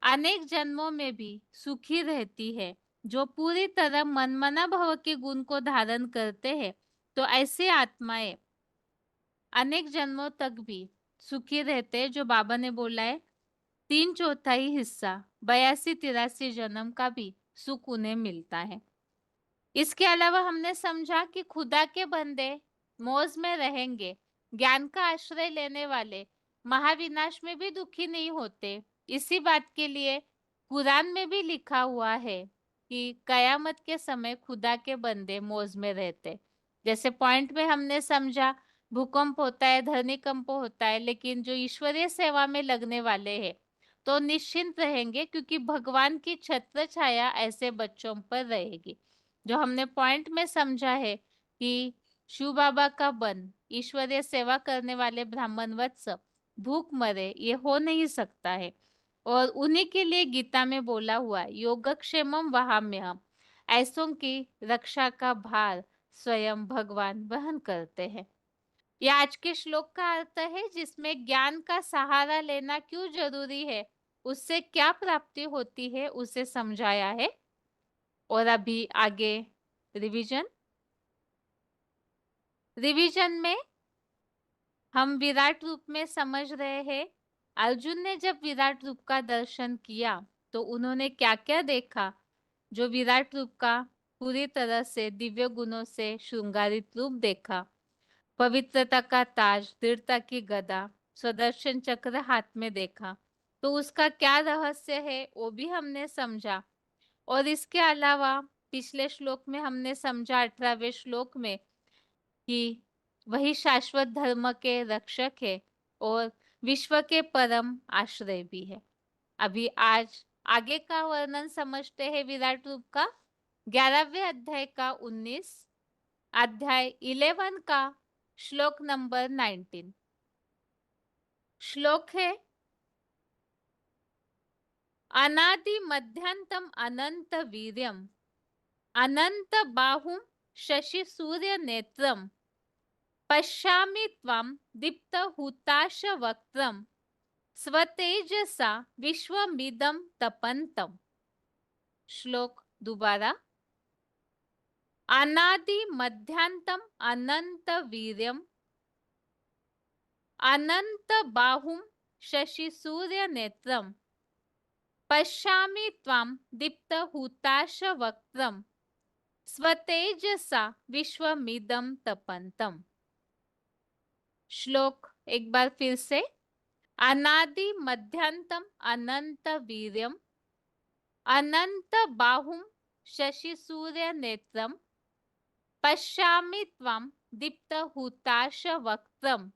A: अनेक जन्मों में भी सुखी रहती है जो पूरी तरह मनमना भव के गुण को धारण करते हैं। तो ऐसी आत्माएं अनेक जन्मों तक भी सुखी रहते हैं, जो बाबा ने बोला है 3/4 हिस्सा 82-83 जन्म का भी सुख उन्हें मिलता है। इसके अलावा हमने समझा कि खुदा के बंदे मौज में रहेंगे, ज्ञान का आश्रय लेने वाले महाविनाश में भी दुखी नहीं होते। इसी बात के लिए कुरान में भी लिखा हुआ है कि कयामत के समय खुदा के बंदे मौज में रहते। जैसे पॉइंट में हमने समझा, भूकंप होता है, धरनीकंप होता है, लेकिन जो ईश्वरीय सेवा में लगने वाले हैं तो निश्चिंत रहेंगे क्योंकि भगवान की छत्र छाया ऐसे बच्चों पर रहेगी। जो हमने पॉइंट में समझा है कि शिव बाबा का बन ईश्वरीय सेवा करने वाले ब्राह्मण वत्स भूख मरे, ये हो नहीं सकता है। और उन्हीं के लिए गीता में बोला हुआ योगक्षेमम वहाम्यहम्, ऐसों की रक्षा का भार स्वयं भगवान वहन करते हैं। यह आज के श्लोक का अर्थ है, जिसमें ज्ञान का सहारा लेना क्यों जरूरी है, उससे क्या प्राप्ति होती है, उसे समझाया है। और अभी आगे रिवीजन में हम विराट रूप में समझ रहे हैं। अर्जुन ने जब विराट रूप का दर्शन किया तो उन्होंने क्या क्या देखा? जो विराट रूप का पूरी तरह से दिव्य गुणों से श्रृंगारित रूप देखा, पवित्रता का ताज, दृढ़ता की गदा, सुदर्शन चक्र हाथ में देखा, तो उसका क्या रहस्य है वो भी हमने समझा। और इसके अलावा पिछले श्लोक में हमने समझा 18वें श्लोक में कि वही शाश्वत धर्म के रक्षक है और विश्व के परम आश्रय भी है। अभी आज आगे का वर्णन समझते हैं विराट रूप का। 11वें अध्याय का 19, अध्याय 11 का श्लोक नंबर 19। श्लोक है, अनादि मध्यांतम अनंत वीर्यम अनंत बाहुम शशि सूर्य नेत्रम पश्यामि त्वं दीप्त हुताश वक्त्रम स्वतेजसा विश्वमिदं तपन्तम। श्लोक दोबारा, अनादि मध्यांतम अनंत वीर्यम अनंत बाहुम शशि सूर्य नेत्रम पश्यामि त्वं दीप्त हुताश वक्त्रम स्वतेजसा विश्वमिदं तपन्तम। श्लोक एक बार फिर से, अनादि मध्यांतम अनंत वीर्यम अनंत बाहुम शशि सूर्य नेत्रम पश्यामि त्वं दीप्त हुताश वक्त्रम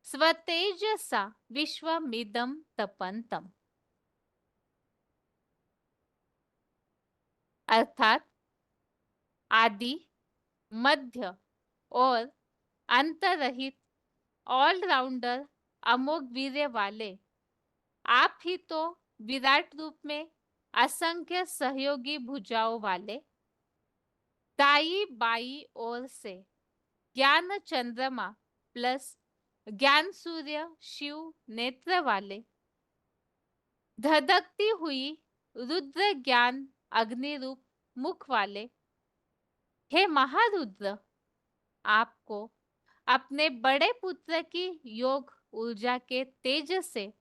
A: स्वतेजसा विश्वमिदं तपन्तम। अर्थात आदि, मध्य और अंतरहित ऑलराउंडर अमोघ वीर्य वाले आप ही तो विराट रूप में असंख्य सहयोगी भुजाओं वाले दाई बाई ओर से ज्ञान चंद्रमा प्लस ज्ञान सूर्य शिव नेत्र वाले, धधकती हुई रुद्र ज्ञान अग्नि रूप मुख वाले, हे महारुद्र, आपको अपने बड़े पुत्र की योग ऊर्जा के तेज से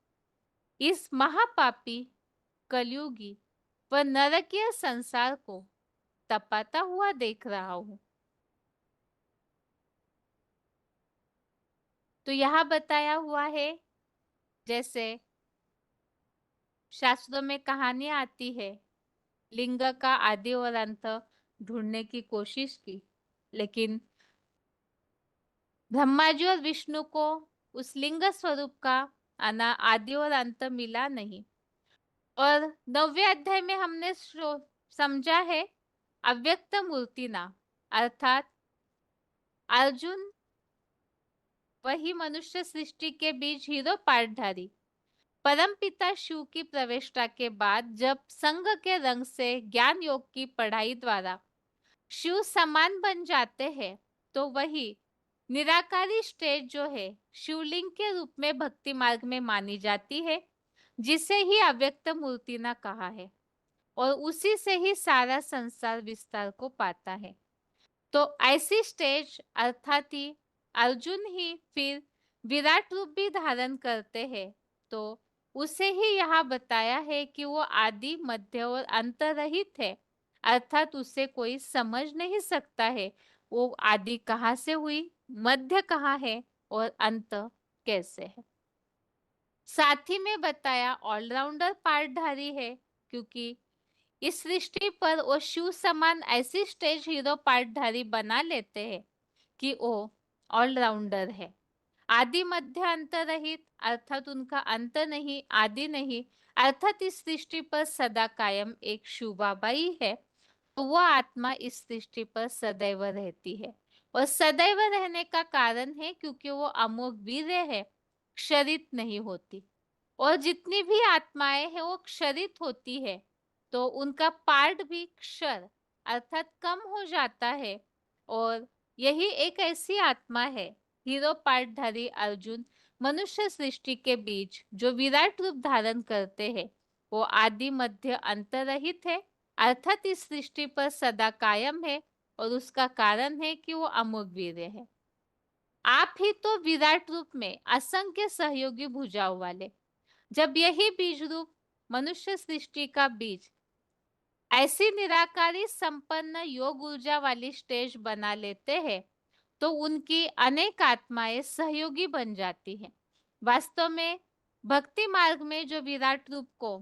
A: इस महापापी कलयुगी व नरकीय संसार को तपाता हुआ देख रहा हूं। तो यहाँ बताया हुआ है, जैसे शास्त्रों में कहानी आती है, लिंग का आदि और अंत ढूंढने की कोशिश की, लेकिन ब्रह्मा जी और विष्णु को उस लिंग स्वरूप का आदि और अंत मिला नहीं। और 9वें अध्याय में हमने समझा है अव्यक्त मूर्ति ना, अर्थात अर्जुन वही मनुष्य सृष्टि के बीच हीरो पार्टधारी परम पिता शिव की प्रविष्टा के बाद जब संग के रंग से ज्ञान योग की पढ़ाई द्वारा शिव समान बन जाते हैं, तो वही निराकारी स्टेज जो है शिवलिंग के रूप में भक्ति मार्ग में मानी जाती है, जिसे ही अव्यक्त मूर्ति ना कहा है, और उसी से ही सारा संसार विस्तार को पाता है। तो ऐसी स्टेज अर्थात ही अर्जुन ही फिर विराट रूप भी धारण करते हैं। तो उसे ही यहाँ बताया है कि वो आदि मध्य और अंत रहित है, अर्थात उसे कोई समझ नहीं सकता है वो आदि कहाँ से हुई, मध्य कहाँ है और अंत कैसे है। साथ ही में बताया ऑलराउंडर पार्टधारी है, क्योंकि इस सृष्टि पर वो शिव समान ऐसी स्टेज हीरो पार्टधारी बना लेते हैं कि वो ऑलराउंडर है। आदि मध्य अंत रहित, अर्थात उनका अंत नहीं आदि नहीं, अर्थात इस सृष्टि पर सदा कायम एक शिवबाबाई है। तो वह आत्मा इस सृष्टि पर सदैव रहती है, और सदैव रहने का कारण है क्योंकि वो अमोघ वीर्य है, क्षरित नहीं होती। और जितनी भी आत्माएं हैं वो क्षरित होती है, तो उनका पार्ट भी क्षर अर्थात कम हो जाता है। और यही एक ऐसी आत्मा है हीरो पार्टधारी अर्जुन मनुष्य सृष्टि के बीच जो विराट रूप धारण करते हैं, वो आदि मध्य अंत रहित है, अर्थात इस सृष्टि पर सदा कायम है, और उसका कारण है कि वो अमोघ वीर्य है। आप ही तो विराट रूप में असंख्य सहयोगी भुजाओं वाले, जब यही बीज रूप मनुष्य सृष्टि का बीज ऐसी निराकारी संपन्न योग ऊर्जा वाली स्टेज बना लेते हैं, तो उनकी अनेक आत्माएं सहयोगी बन जाती हैं। वास्तव में भक्ति मार्ग में जो विराट रूप को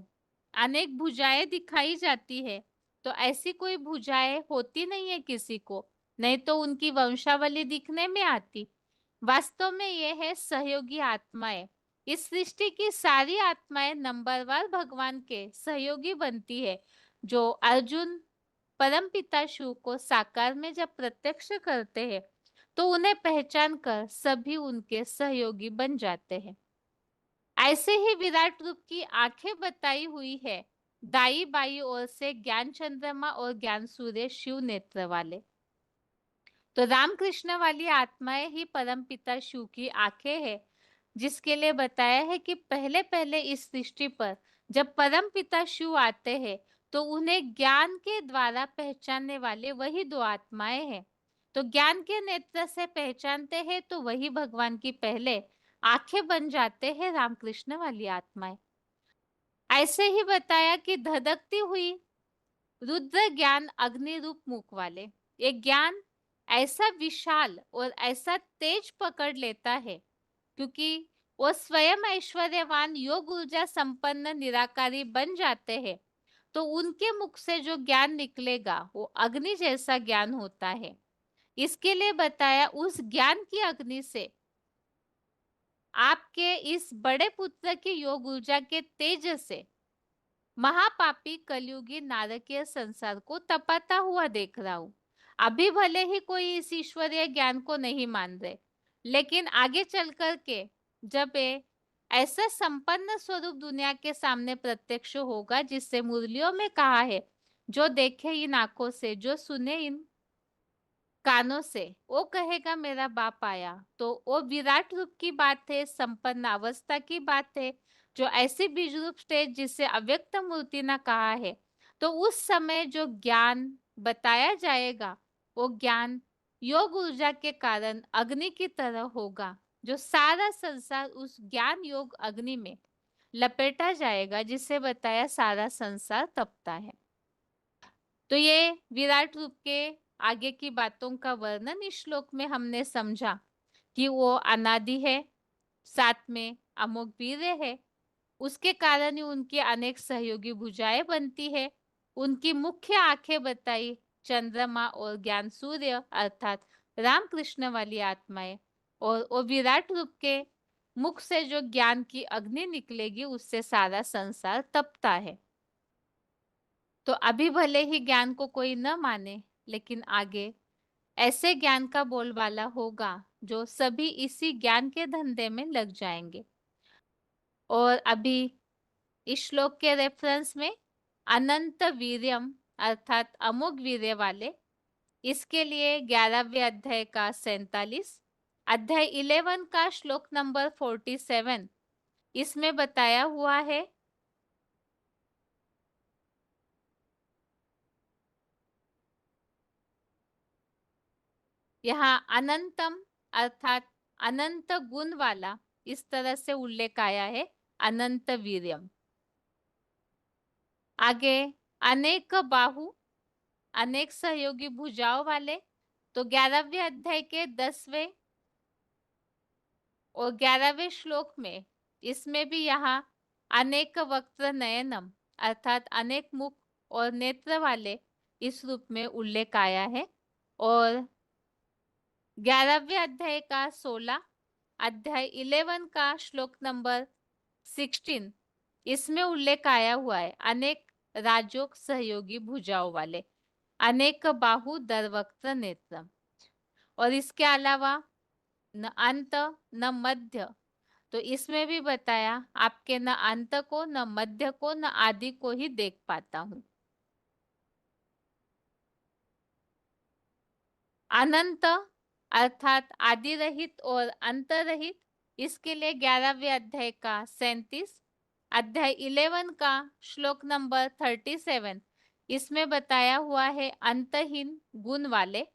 A: अनेक भुजाएं दिखाई जाती है, तो ऐसी कोई भुजाएं होती नहीं है किसी को, नहीं तो उनकी वंशावली दिखने में आती। वास्तव में यह है सहयोगी आत्माएं। इस सृष्टि की सारी आत्माएं नंबरवार भगवान के सहयोगी बनती है, जो अर्जुन परमपिता शिव को साकार में जब प्रत्यक्ष करते हैं, तो उन्हें पहचान कर सभी उनके सहयोगी बन जाते हैं। ऐसे ही विराट रूप की आंखें बताई हुई है दाई बाई ओर से ज्ञान चंद्रमा और ज्ञान सूर्य शिव नेत्र वाले। तो रामकृष्ण वाली आत्माएं ही परमपिता शिव की आंखें हैं, जिसके लिए बताया है कि पहले पहले इस सृष्टि पर जब परमपिता शिव आते हैं, तो उन्हें ज्ञान के द्वारा पहचानने वाले वही दो आत्माएं हैं। तो ज्ञान के नेत्र से पहचानते हैं, तो वही भगवान की पहले आंखें बन जाते हैं रामकृष्ण वाली आत्माएं। ऐसे ही बताया कि धधकती हुई रुद्र ज्ञान अग्नि रूप मुख वाले, ये ज्ञान ऐसा विशाल और ऐसा तेज पकड़ लेता है, क्योंकि वो स्वयं ऐश्वर्यवान योग ऊर्जा संपन्न निराकारी बन जाते हैं, तो उनके मुख से जो ज्ञान निकलेगा वो अग्नि जैसा ज्ञान होता है। इसके लिए बताया उस ज्ञान की अग्नि से आपके इस बड़े पुत्र की योग ऊर्जा के तेज से महापापी कलयुगी नारकीय संसार को तपाता हुआ देख रहा हूं। अभी भले ही कोई इस ईश्वरीय ज्ञान को नहीं मान रहे, लेकिन आगे चल कर के जब ये ऐसा संपन्न स्वरूप दुनिया के सामने प्रत्यक्ष होगा, जिससे मुरलियों में कहा है, जो देखे इन आंखों से, जो सुने इन कानों से, वो कहेगा मेरा बाप आया। तो वो विराट रूप की बात है, संपन्न अवस्था की बात है, जो ऐसी बीज रूप स्टेज जिसे अव्यक्त मूर्ति ने कहा है। तो उस समय जो ज्ञान बताया जाएगा, वो ज्ञान योग ऊर्जा के कारण अग्नि की तरह होगा, जो सारा संसार उस ज्ञान योग अग्नि में लपेटा जाएगा, जिसे बताया सारा संसार तपता है। तो ये विराट रूप के आगे की बातों का वर्णन इस श्लोक में हमने समझा कि वो अनादि है, साथ में अमोघ वीर्य है, उसके कारण ही उनकी अनेक सहयोगी भुजाएं बनती है। उनकी मुख्य आंखें बताई चंद्रमा और ज्ञान सूर्य अर्थात रामकृष्ण वाली आत्माएं, और वो विराट रूप के मुख से जो ज्ञान की अग्नि निकलेगी, उससे सारा संसार तपता है। तो अभी भले ही ज्ञान को कोई न माने, लेकिन आगे ऐसे ज्ञान का बोलबाला होगा जो सभी इसी ज्ञान के धंधे में लग जाएंगे। और अभी इस श्लोक के रेफरेंस में अनंत वीर्यम अर्थात अमोघ वीर्य वाले, इसके लिए 11वें अध्याय का 47, अध्याय 11 का श्लोक नंबर 47, इसमें बताया हुआ है यहाँ अनंतम अर्थात अनंत गुण वाला, इस तरह से उल्लेख आया है अनंत वीर्यम। आगे अनेक बाहु, अनेक सहयोगी भुजाओं वाले, तो 11वें अध्याय के 10वें और 11वें श्लोक में इसमें भी यहाँ अनेक वक्त्र नयनम अर्थात अनेक मुख और नेत्र वाले इस रूप में उल्लेख आया है। और 11वें अध्याय का 16, अध्याय 11 का श्लोक नंबर 16, इसमें उल्लेख आया हुआ है अनेक राजोग सहयोगी भुजाओं वाले, अनेक बाहु दरवक्त्र नेत्र। और इसके अलावा न अंत न मध्य, तो इसमें भी बताया आपके न अंत को, न मध्य को, न आदि को ही देख पाता हूं। अनंत अर्थात आदि रहित और अंत रहित, इसके लिए 11वें अध्याय का 37, अध्याय 11 का श्लोक नंबर 37, इसमें बताया हुआ है अंतहीन गुण वाले।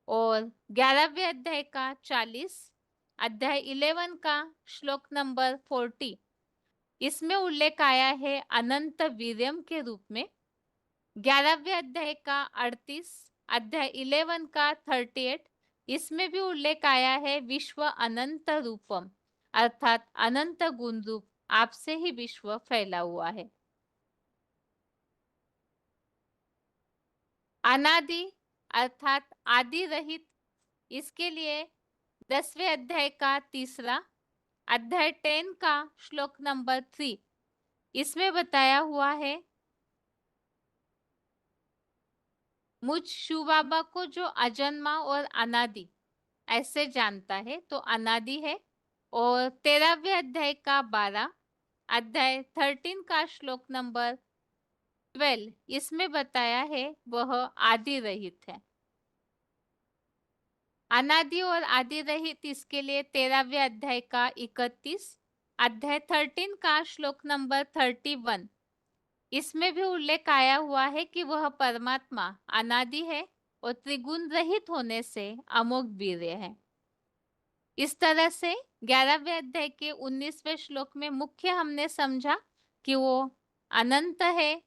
A: और 11वें अध्याय का 40, अध्याय 11 का श्लोक नंबर 40, इसमें उल्लेख आया है अनंत वीर्यम के रूप में। 11वें अध्याय का 38, अध्याय 11 का 38, इसमें भी उल्लेख आया है विश्व अनंत रूपम अर्थात अनंत गुण रूप आपसे ही विश्व फैला हुआ है। अनादि अर्थात आदि रहित, इसके लिए 10वें अध्याय का 3, अध्याय 10 का श्लोक नंबर 3, इसमें बताया हुआ है मुझ शिव बाबा को जो अजन्मा और अनादि ऐसे जानता है, तो अनादि है। और 13वें अध्याय का 12, अध्याय 13 का श्लोक नंबर 12, इसमें बताया है वह आदि रहित है। अनादि और आदि रहित, इसके लिए 13वें अध्याय का 31, अध्याय 13 का श्लोक नंबर 31, इसमें भी उल्लेख आया हुआ है कि वह परमात्मा अनादि है और त्रिगुण रहित होने से अमोघ वीर्य है। इस तरह से 11वें अध्याय के 19वें श्लोक में मुख्य हमने समझा कि वो अनंत है,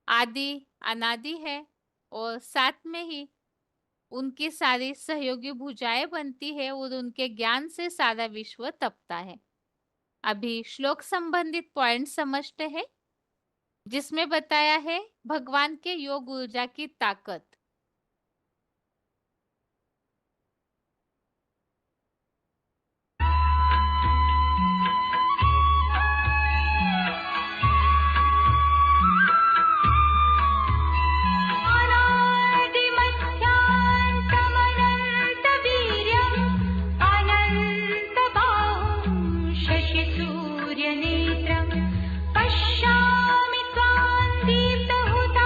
A: आदि अनादि है, और साथ में ही उनकी सारी सहयोगी भुजाएं बनती है और उनके ज्ञान से सारा विश्व तपता है। अभी श्लोक संबंधित पॉइंट समझते हैं, जिसमें बताया है भगवान के योग ऊर्जा की ताकत।
F: पश्यामि त्वां दीप्तहुताशवक्त्रम्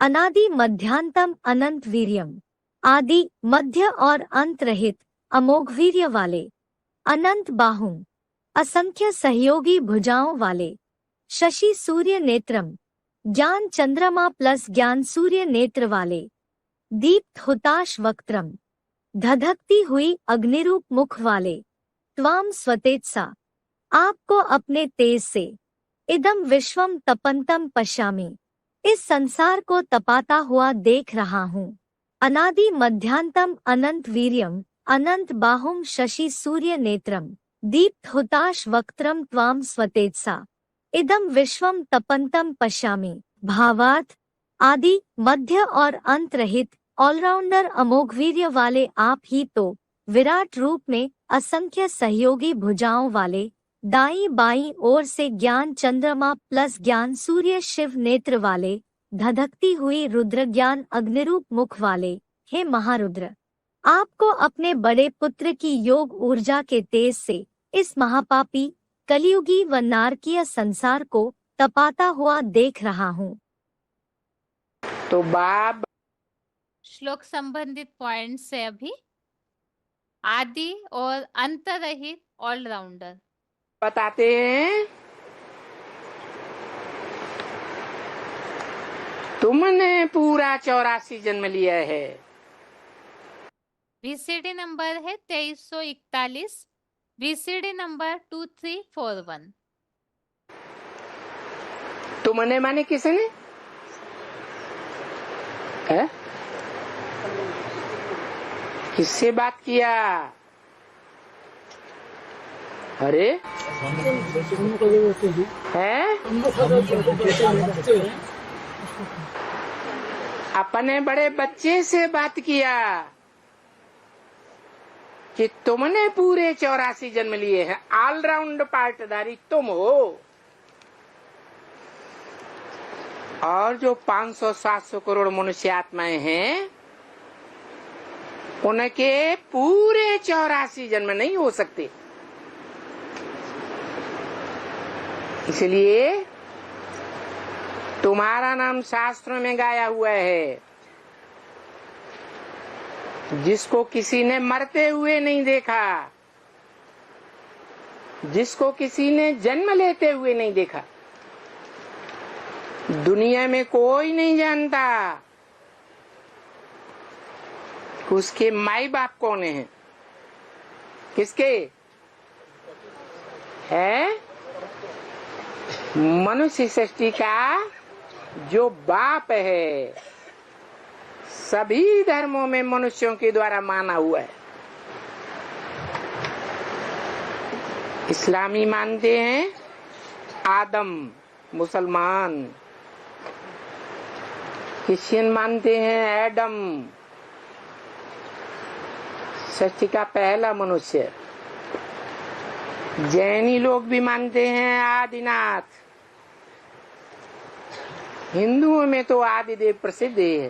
B: अनादि मध्यांतम अनंत वीर्यम, आदि मध्य और अंत रहित अमोघ वीर्य वाले, अनंत बाहुम, असंख्य सहयोगी भुजाओं वाले, शशि सूर्य नेत्रम, ज्ञान चंद्रमा प्लस ज्ञान सूर्य नेत्र वाले, दीप्त हुताश वक्त्रम, धधकती हुई अग्निरूप मुख वाले, त्वाम स्वतेत्सा, आपको अपने तेज से, इदम विश्वम तपंतम पश्यामि, इस संसार को तपाता हुआ देख रहा हूँ। अनादि मध्यांतम अनंत वीर्यम, अनंत बाहुम शशि सूर्य नेत्रम, दीप्त हुताश वक्त्रम त्वाम स्वतेत्सा, इदम विश्वम तपंतम पश्यामि। भावार्थ, आदि मध्य और अंत रहित ऑलराउंडर अमोघ वीर्य वाले आप ही तो विराट रूप में असंख्य सहयोगी भुजाओं वाले, दाईं बाईं ओर से ज्ञान चंद्रमा प्लस ज्ञान सूर्य शिव नेत्र वाले, धधकती हुई रुद्र ज्ञान अग्निरूप मुख वाले, हे महारुद्र, आपको अपने बड़े पुत्र की योग ऊर्जा के तेज से इस महापापी कलियुगी व नारकीय संसार को तपाता हुआ देख रहा हूँ।
E: तो बाप
A: श्लोक संबंधित पॉइंट्स है अभी। आदि और अंत रहित ऑलराउंडर
E: बताते हैं, तुमने पूरा 84 जन्म लिया है।
A: VCD नंबर है 2341, VCD नंबर 2341।
E: तुमने माने किसने है? किससे बात किया? अरे है अपने बड़े बच्चे से बात किया कि तुमने पूरे 84 जन्म लिए हैं, ऑलराउंड पार्टदारी तुम हो। और जो 500-700 करोड़ मनुष्य आत्माएं हैं, उनके पूरे 84 जन्म नहीं हो सकते। इसलिए तुम्हारा नाम शास्त्रों में गाया हुआ है। जिसको किसी ने मरते हुए नहीं देखा, जिसको किसी ने जन्म लेते हुए नहीं देखा, दुनिया में कोई नहीं जानता कि उसके माई बाप कौन है। किसके है? मनुष्य सृष्टि का जो बाप है, सभी धर्मों में मनुष्यों के द्वारा माना हुआ है। इस्लामी मानते हैं आदम, मुसलमान क्रिश्चियन मानते हैं एडम, सृष्टि का पहला मनुष्य। जैनी लोग भी मानते हैं आदिनाथ। हिंदुओं में तो आदिदेव प्रसिद्ध है।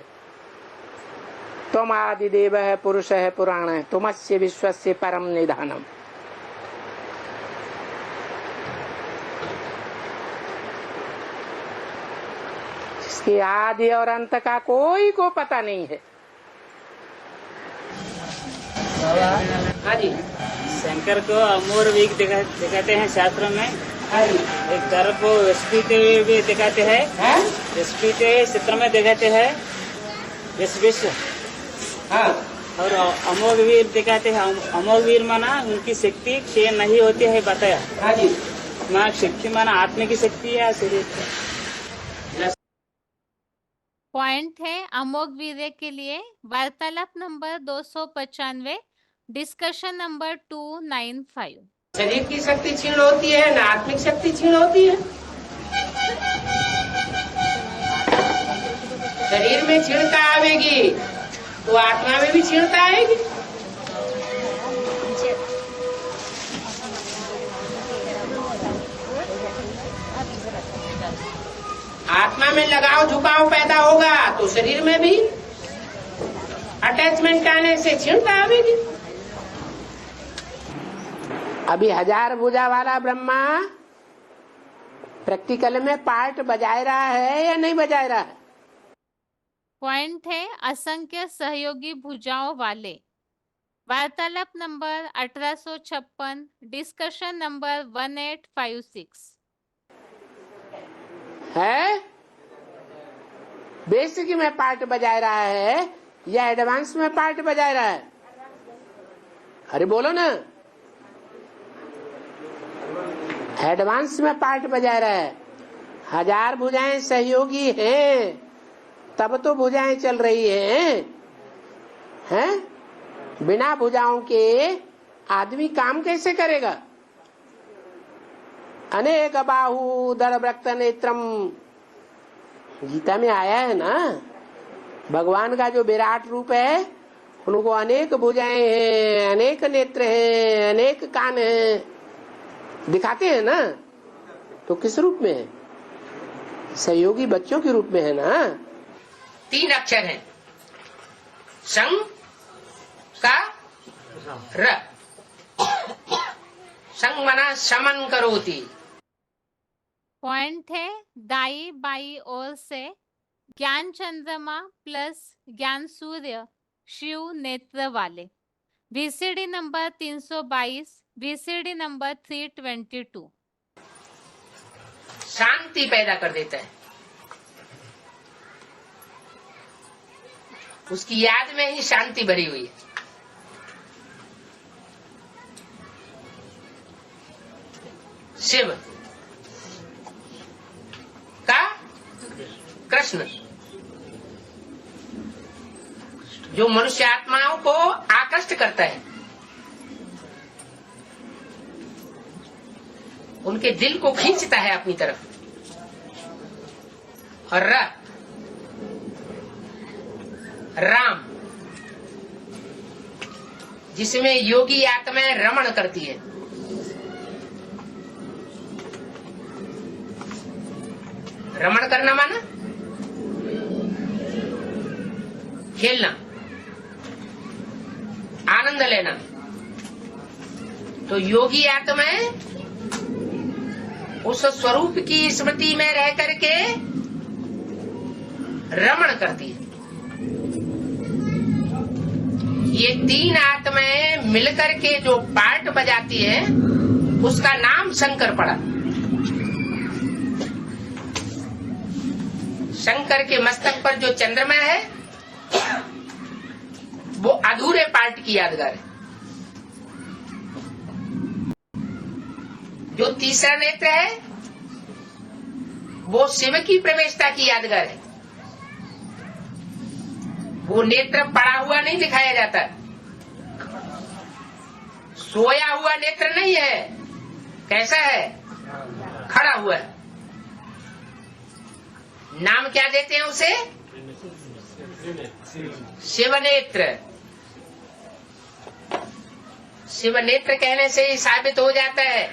E: तुम आदिदेव है, पुरुष है, पुराण है, तुमस्य विश्वस्य परम निधानम। जिसके आदि और अंत का कोई को पता नहीं है।
C: हाँ जी,
F: शंकर को अमोर भी दिखाते हैं शास्त्रों में। एक तरफ स्पीते हुए भी दिखाते हैं, स्पीते चित्र में दिखाते हैं इस विश्व।
C: हाँ,
F: और अमोघ वीर दिखाते हैं। अमोघ वीर माना उनकी शक्ति क्षीण नहीं होती है, बताया।
C: हाँ जी,
F: माना शक्ति माना आत्मा की शक्ति है, शरीर
A: पॉइंट है अमोघ वीर्य के लिए। वार्तालाप नंबर 295, डिस्कशन नंबर 295।
C: शरीर की शक्ति क्षीण होती है ना, आत्मिक शक्ति क्षीण होती है। शरीर में क्षीणता आवेगी तो आत्मा में भी क्षीणता आएगी। आत्मा में लगाव झुकाव पैदा होगा तो शरीर में भी अटैचमेंट आने से क्षीणता आवेगी।
E: अभी 1000 भुजा वाला ब्रह्मा प्रैक्टिकल में पार्ट बजाय रहा है या नहीं बजाय रहा है?
A: पॉइंट है असंख्य सहयोगी भुजाओं वाले। वार्तालाप नंबर 1856, डिस्कशन नंबर 1856
E: है। बेसिक में पार्ट बजा रहा है या एडवांस में पार्ट बजा रहा है? अरे बोलो ना। एडवांस में पार्ट बजा रहा है। 1000 भुजाएं सहयोगी हैं, तब तो भुजाएं चल रही हैं? बिना भुजाओं के आदमी काम कैसे करेगा? अनेक बाहु दरवृक्त नेत्रम, गीता में आया है ना। भगवान का जो विराट रूप है, उनको अनेक भुजाएं हैं, अनेक नेत्र हैं, अनेक कान हैं, दिखाते हैं ना। तो किस रूप में है? सहयोगी बच्चों के रूप में है ना।
C: 3 अक्षर हैं, संग का र। संग मना समन करोति।
A: पॉइंट है दाई बाई ओर से ज्ञान चंद्रमा प्लस ज्ञान सूर्य शिव नेत्र वाले। वीसीडी नंबर 322, वीसीडी नंबर 322
C: शांति पैदा कर देता है। उसकी याद में ही शांति भरी हुई है। शिव का कृष्ण, जो मनुष्य आत्माओं को आकृष्ट करता है, उनके दिल को खींचता है अपनी तरफ। और राम, जिसमें योगी आत्माएं रमण करती है। रमण करना माना खेलना, आनंद लेना। तो योगी आत्माएं उस स्वरूप की स्मृति में रह करके रमण करती है। ये 3 आत्माएं मिलकर के जो पार्ट बजाती है, उसका नाम शंकर पड़ा। शंकर के मस्तक पर जो चंद्रमा है, वो अधूरे पार्ट की यादगार है। जो तीसरा नेत्र है, वो शिव की प्रवेशता की यादगार है। वो नेत्र पड़ा हुआ नहीं दिखाया जाता, सोया हुआ नेत्र नहीं है। कैसा है? खड़ा हुआ है। नाम क्या देते हैं उसे? शिव नेत्र। शिव नेत्र कहने से ही साबित हो जाता है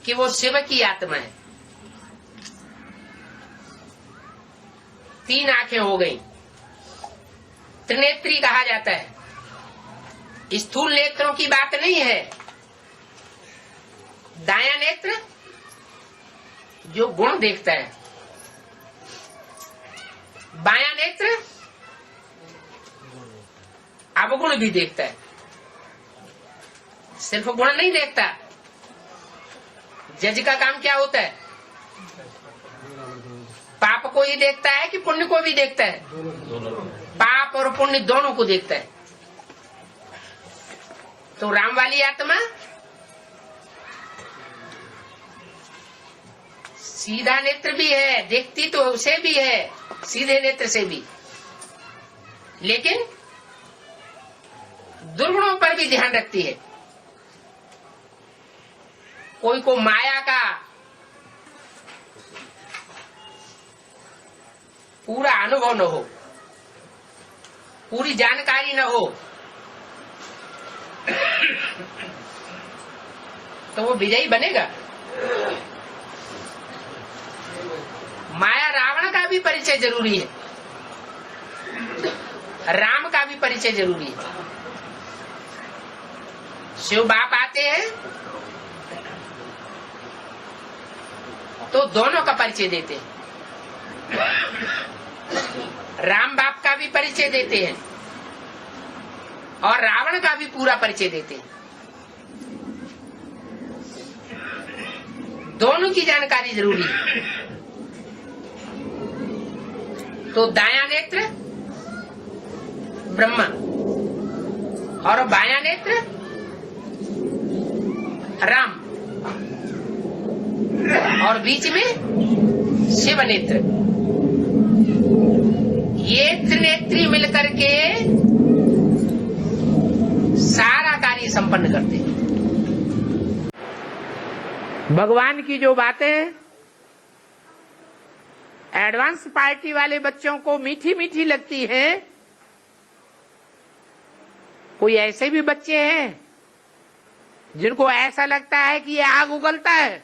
C: कि वो शिव की आत्मा है। 3 आंखें हो गई, त्रिनेत्री कहा जाता है। स्थूल नेत्रों की बात नहीं है। दायां नेत्र जो गुण देखता है, बायां नेत्र अवगुण भी देखता है। सिर्फ गुण नहीं देखता। जज का काम क्या होता है? पाप को ही देखता है कि पुण्य को भी देखता है? पाप और पुण्य दोनों को देखता है। तो राम वाली आत्मा सीधा नेत्र भी है, देखती तो उसे भी है, सीधे नेत्र से भी, लेकिन दुर्गुणों पर भी ध्यान रखती है। कोई को माया का पूरा अनुभव न हो, पूरी जानकारी न हो, तो वो विजयी बनेगा। माया रावण का भी परिचय जरूरी है, राम का भी परिचय जरूरी है। शिव बाप आते हैं तो दोनों का परिचय देते हैं। राम बाप का भी परिचय देते हैं और रावण का भी पूरा परिचय देते हैं। दोनों की जानकारी जरूरी है। तो दायां नेत्र ब्रह्मा और बायां नेत्र राम और बीच में शिव नेत्र। ये त्रिनेत्री मिलकर के सारा कार्य संपन्न करते हैं। भगवान की जो बातें एडवांस पार्टी वाले बच्चों को मीठी मीठी लगती हैं, कोई ऐसे भी बच्चे हैं जिनको ऐसा लगता है कि ये आग उगलता है।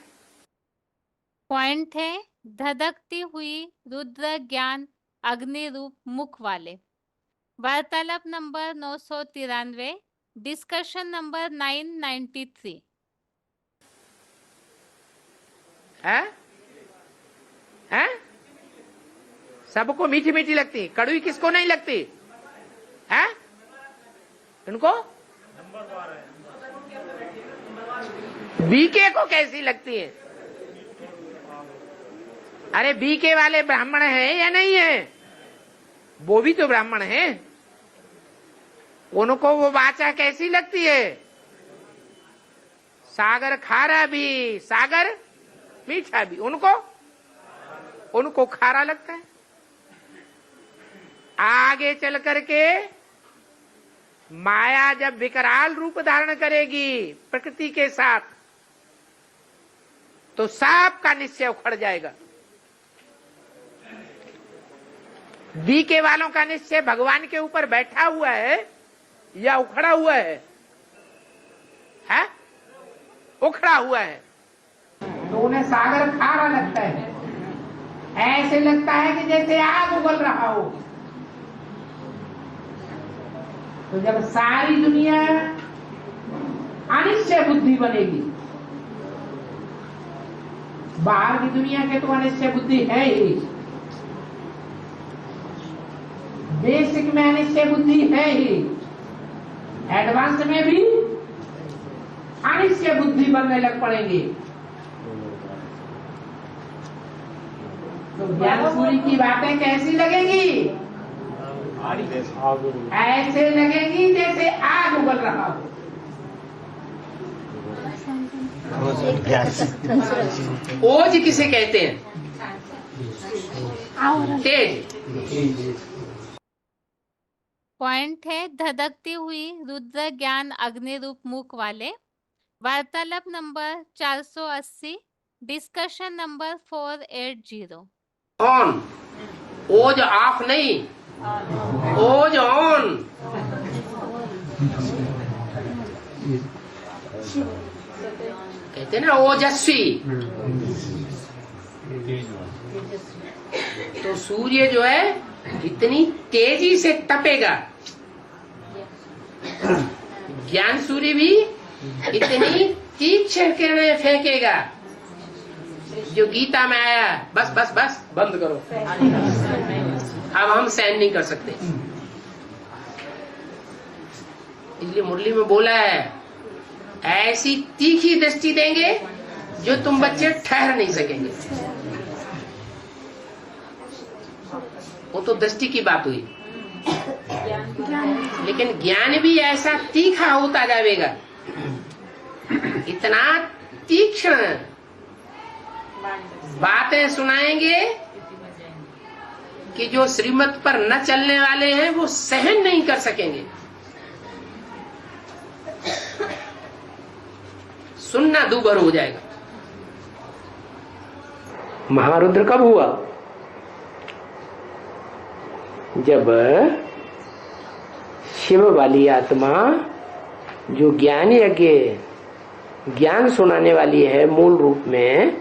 A: पॉइंट है धधकती हुई रुद्र ज्ञान अग्नि रूप मुख वाले। वार्तालाप नंबर 993, डिस्कशन नंबर 993।
C: है? है? सबको मीठी मीठी लगती, कड़वी किसको नहीं लगती है? इनको बीके को कैसी लगती है? अरे बीके वाले ब्राह्मण हैं या नहीं है? वो भी तो ब्राह्मण हैं। उनको वो वाचा कैसी लगती है? सागर खारा भी, सागर मीठा भी, उनको खारा लगता है। आगे चल करके माया जब विकराल रूप धारण करेगी प्रकृति के साथ, तो सांप का निश्चय उखड़ जाएगा। बीके वालों का निश्चय भगवान के ऊपर बैठा हुआ है या उखड़ा हुआ है? उखड़ा हुआ है। तो उन्हें सागर खारा लगता है, ऐसे लगता है कि जैसे आग उगल रहा हो। तो जब सारी दुनिया अनिश्चय बुद्धि बनेगी, बाहर की दुनिया के तो अनिश्चय बुद्धि है ही, बेसिक में अनिश्चय बुद्धि है ही, एडवांस में भी अनिश्चय बुद्धि बनने लग पड़ेंगे। तो ज्ञान सूर्य की बातें कैसी लगेगी? ऐसे लगेगी जैसे आग उगल रहा हो। ओज किसे कहते हैं? तेज।
A: पॉइंट है धधकती हुई रुद्र ज्ञान अग्नि रूप मुख वाले। वार्तालाप नंबर 480, डिस्कशन नंबर 480।
C: ऑन, ओज ऑफ नहीं, ओज ऑन। कहते हैं ना ओजस्वी। तो सूर्य जो है इतनी तेजी से तपेगा, ज्ञान सूर्य भी इतनी तीक्ष्ण किरणें फेंकेगा, जो गीता में आया। बस बस बस बंद करो, अब हम सहन नहीं कर सकते। इसलिए मुरली में बोला है, ऐसी तीखी दृष्टि देंगे जो तुम बच्चे ठहर नहीं सकेंगे। वो तो दृष्टि की बात हुई, लेकिन ज्ञान भी ऐसा तीखा होता जाएगा, इतना तीक्ष्ण बातें सुनाएंगे कि जो श्रीमत पर न चलने वाले हैं वो सहन नहीं कर सकेंगे। सुनना दूभर हो जाएगा। महारुद्र कब हुआ? जब शिव वाली आत्मा जो ज्ञान यज्ञ ज्ञान सुनाने वाली है, मूल रूप में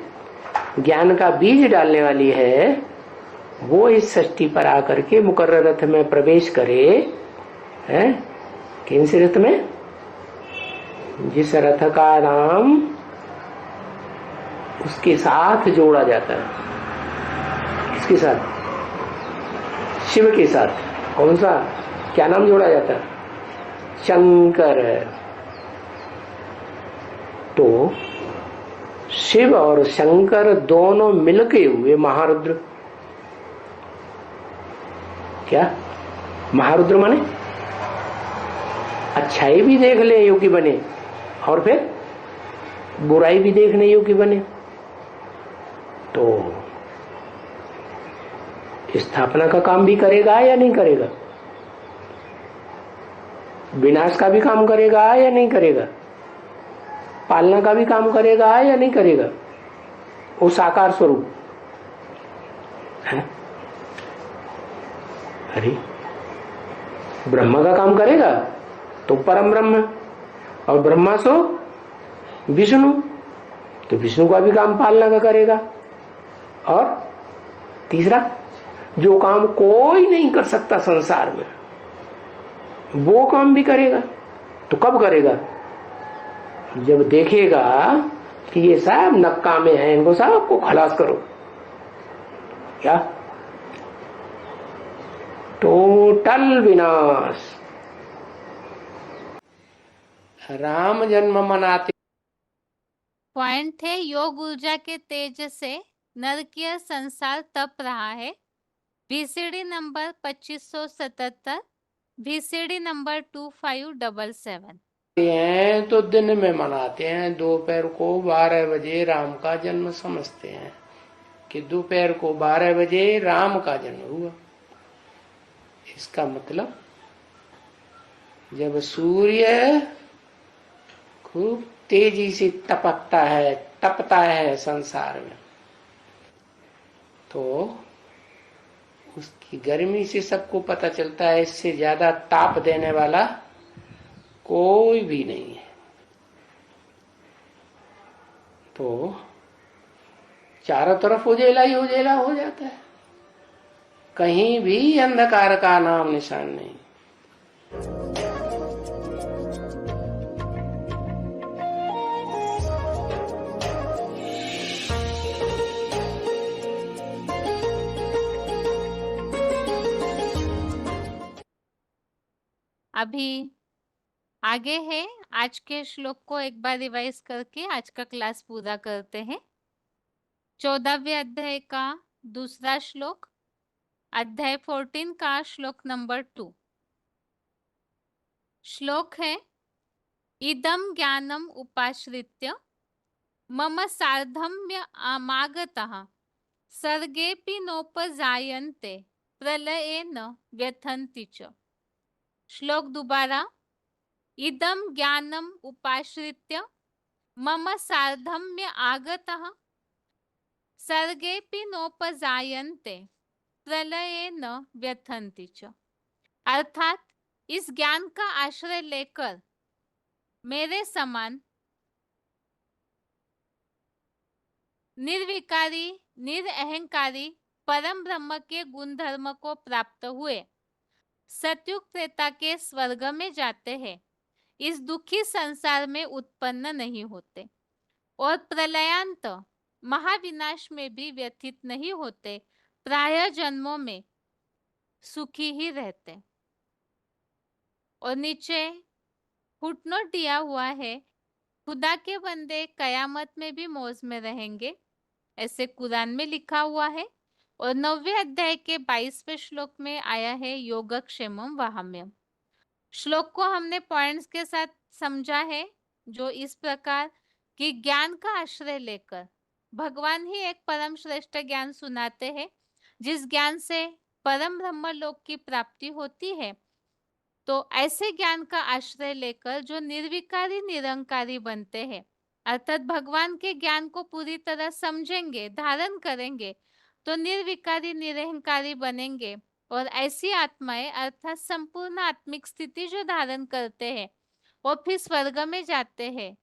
C: ज्ञान का बीज डालने वाली है, वो इस सृष्टि पर आकर के मुकर्रर रथ में प्रवेश करे। है किन से रथ में? जिस रथ का नाम उसके साथ जोड़ा जाता है। किसके साथ?
E: शिव के साथ कौन सा क्या नाम जोड़ा जाता है? शंकर। तो शिव और शंकर दोनों मिलके हुए महारुद्र। क्या महारुद्र माने? अच्छाई भी देखने योग्य बने और फिर बुराई भी देखने योग्य बने। तो स्थापना का काम भी करेगा या नहीं करेगा? विनाश का भी काम करेगा या नहीं करेगा? पालना का भी काम करेगा या नहीं करेगा? वो साकार स्वरूप है। अरे ब्रह्मा का काम करेगा तो परम ब्रह्म, और ब्रह्मा सो विष्णु, तो विष्णु का भी काम पालना का करेगा। और तीसरा, जो काम कोई नहीं कर सकता संसार में वो काम भी करेगा। तो कब करेगा? जब देखेगा कि ये सब नकामे हैं, इनको सबको खलास करो। क्या? टोटल विनाश। राम जन्म मनाते
A: पॉइंट थे, योग ऊर्जा के तेज से नरकीय संसार तप रहा है। VCD number 2577, VCD number 2577।
E: हैं तो दिन में मनाते हैं, दोपहर को 12 बजे राम का जन्म समझते हैं कि दोपहर को 12 बजे राम का जन्म हुआ। इसका मतलब जब सूर्य खूब तेजी से तपकता है, तपता है संसार में, तो उसकी गर्मी से सबको पता चलता है इससे ज्यादा ताप देने वाला कोई भी नहीं है। तो चारों तरफ उजेला ही उजेला हो जाता है, कहीं भी अंधकार का नाम निशान नहीं।
A: अभी आगे है, आज के श्लोक को एक बार रिवाइज करके आज का क्लास पूरा करते हैं। 14वें अध्याय का दूसरा श्लोक, अध्याय 14 का श्लोक नंबर 2। श्लोक है, इदम ज्ञानम उपाश्रित्य मम सार्धम्य आमागतः सर्गेऽपि नोपजायन्ते प्रलयेन व्यथन्ति च। श्लोक दोबारा, इदम ज्ञानम उपाश्रित्य मम सार्धम्य आगतः सर्गेऽपि नोपजायन्ते प्रलयेन व्यथन्ति च। अर्थात इस ज्ञान का आश्रय लेकर मेरे समान निर्विकारी निरअहंकारी परम ब्रह्म के गुण धर्म को प्राप्त हुए सतयुग त्रेता के स्वर्ग में जाते हैं, इस दुखी संसार में उत्पन्न नहीं होते और प्रलयांत महाविनाश में भी व्यथित नहीं होते, प्राय जन्मों में सुखी ही रहते। और नीचे फुटनोट दिया हुआ है, खुदा के बंदे कयामत में भी मौज में रहेंगे, ऐसे कुरान में लिखा हुआ है। और 9वें अध्याय के 22वें श्लोक में आया है योगक्षेमम वहाम्यम। श्लोक को हमने पॉइंट्स के साथ समझा है, जो इस प्रकार कि ज्ञान का आश्रय लेकर भगवान ही एक परम श्रेष्ठ ज्ञान सुनाते हैं, जिस ज्ञान से परम ब्रह्म लोक की प्राप्ति होती है। तो ऐसे ज्ञान का आश्रय लेकर जो निर्विकारी निरंकारी बनते हैं, अर्थात भगवान के ज्ञान को पूरी तरह समझेंगे, धारण करेंगे, तो निर्विकारी निरहंकारी बनेंगे। और ऐसी आत्माएं अर्थात संपूर्ण आत्मिक स्थिति जो धारण करते हैं, वो फिर स्वर्ग में जाते हैं,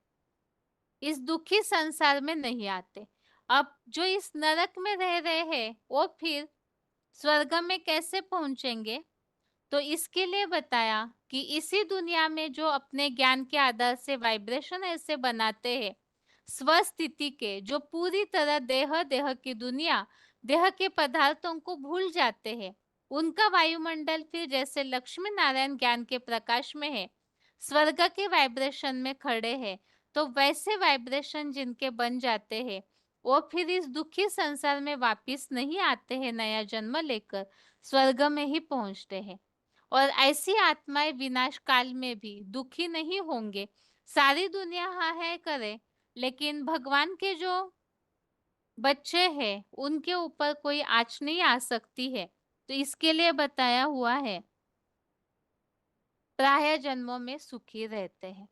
A: इस दुखी संसार में नहीं आते। अब जो इस नरक में रह रहे हैं, वो फिर स्वर्ग में कैसे पहुंचेंगे? तो इसके लिए बताया कि इसी दुनिया में जो अपने ज्ञान के आधार से वाइब्रेशन ऐसे बनाते हैं स्वस्थिति के, जो पूरी तरह देह की दुनिया, देह के पदार्थों को भूल जाते हैं, उनका वायुमंडल फिर जैसे लक्ष्मी नारायण ज्ञान के प्रकाश में है, स्वर्ग के वाइब्रेशन में खड़े हैं, तो वैसे वाइब्रेशन जिनके बन जाते हैं वो फिर इस दुखी संसार में वापिस नहीं आते हैं, नया जन्म लेकर स्वर्ग में ही पहुंचते हैं। और ऐसी आत्माएं विनाश काल में भी दुखी नहीं होंगे। सारी दुनिया हाँ है करे, लेकिन भगवान के जो बच्चे हैं उनके ऊपर कोई आँच नहीं आ सकती है। तो इसके लिए बताया हुआ है प्राय जन्मों में सुखी रहते हैं।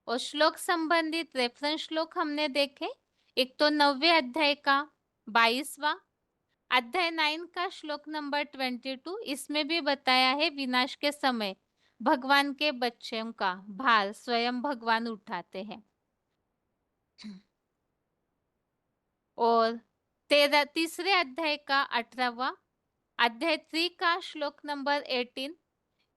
A: और श्लोक संबंधित रेफरेंस श्लोक हमने देखे। एक तो 9वें अध्याय का 22वां, अध्याय 9 का श्लोक नंबर 22। इसमें भी बताया है विनाश के समय भगवान के बच्चों का भार स्वयं भगवान उठाते हैं। और तीसरे अध्याय का 18वां, अध्याय 3 का श्लोक नंबर 18।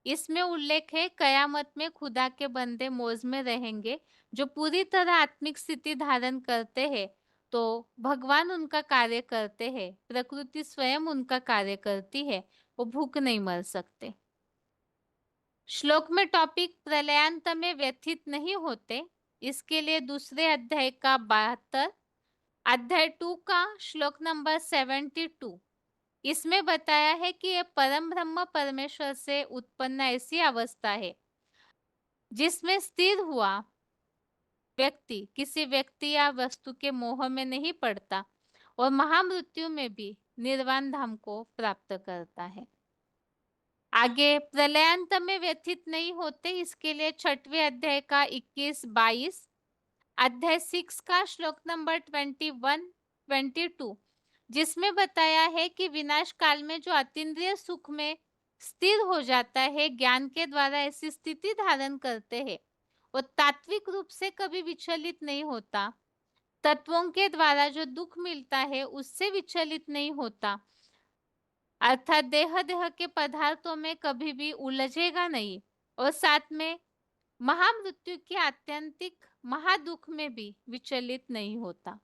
A: इसमें उल्लेख है कयामत में खुदा के बंदे मौज में रहेंगे जो पूरी तरह आत्मिक स्थिति धारण करते हैं, तो भगवान उनका कार्य करते हैं, प्रकृति स्वयं उनका कार्य करती है, वो भूख नहीं मर सकते। श्लोक में टॉपिक प्रलयांत में व्यथित नहीं होते, इसके लिए दूसरे अध्याय का 72, अध्याय 2 का श्लोक नंबर 72। इसमें बताया है कि ये परम ब्रह्म परमेश्वर से उत्पन्न ऐसी अवस्था है जिसमें स्थिर हुआ व्यक्ति किसी व्यक्ति या वस्तु के मोह में नहीं पड़ता और महामृत्यु में भी निर्वाण धाम को प्राप्त करता है। आगे प्रलयांत में व्यथित नहीं होते, इसके लिए 6वें अध्याय का 21-22, अध्याय 6 का श्लोक नंबर 21-22, जिसमें बताया है कि विनाश काल में जो अतीन्द्रिय सुख में स्थिर हो जाता है, ज्ञान के द्वारा ऐसी स्थिति धारण करते हैं, वो तात्विक रूप से कभी विचलित नहीं होता, तत्वों के द्वारा जो दुख मिलता है उससे विचलित नहीं होता, अर्थात देह के पदार्थों में कभी भी उलझेगा नहीं, और साथ में महामृत्यु के आत्यंतिक महादुख में भी विचलित नहीं होता।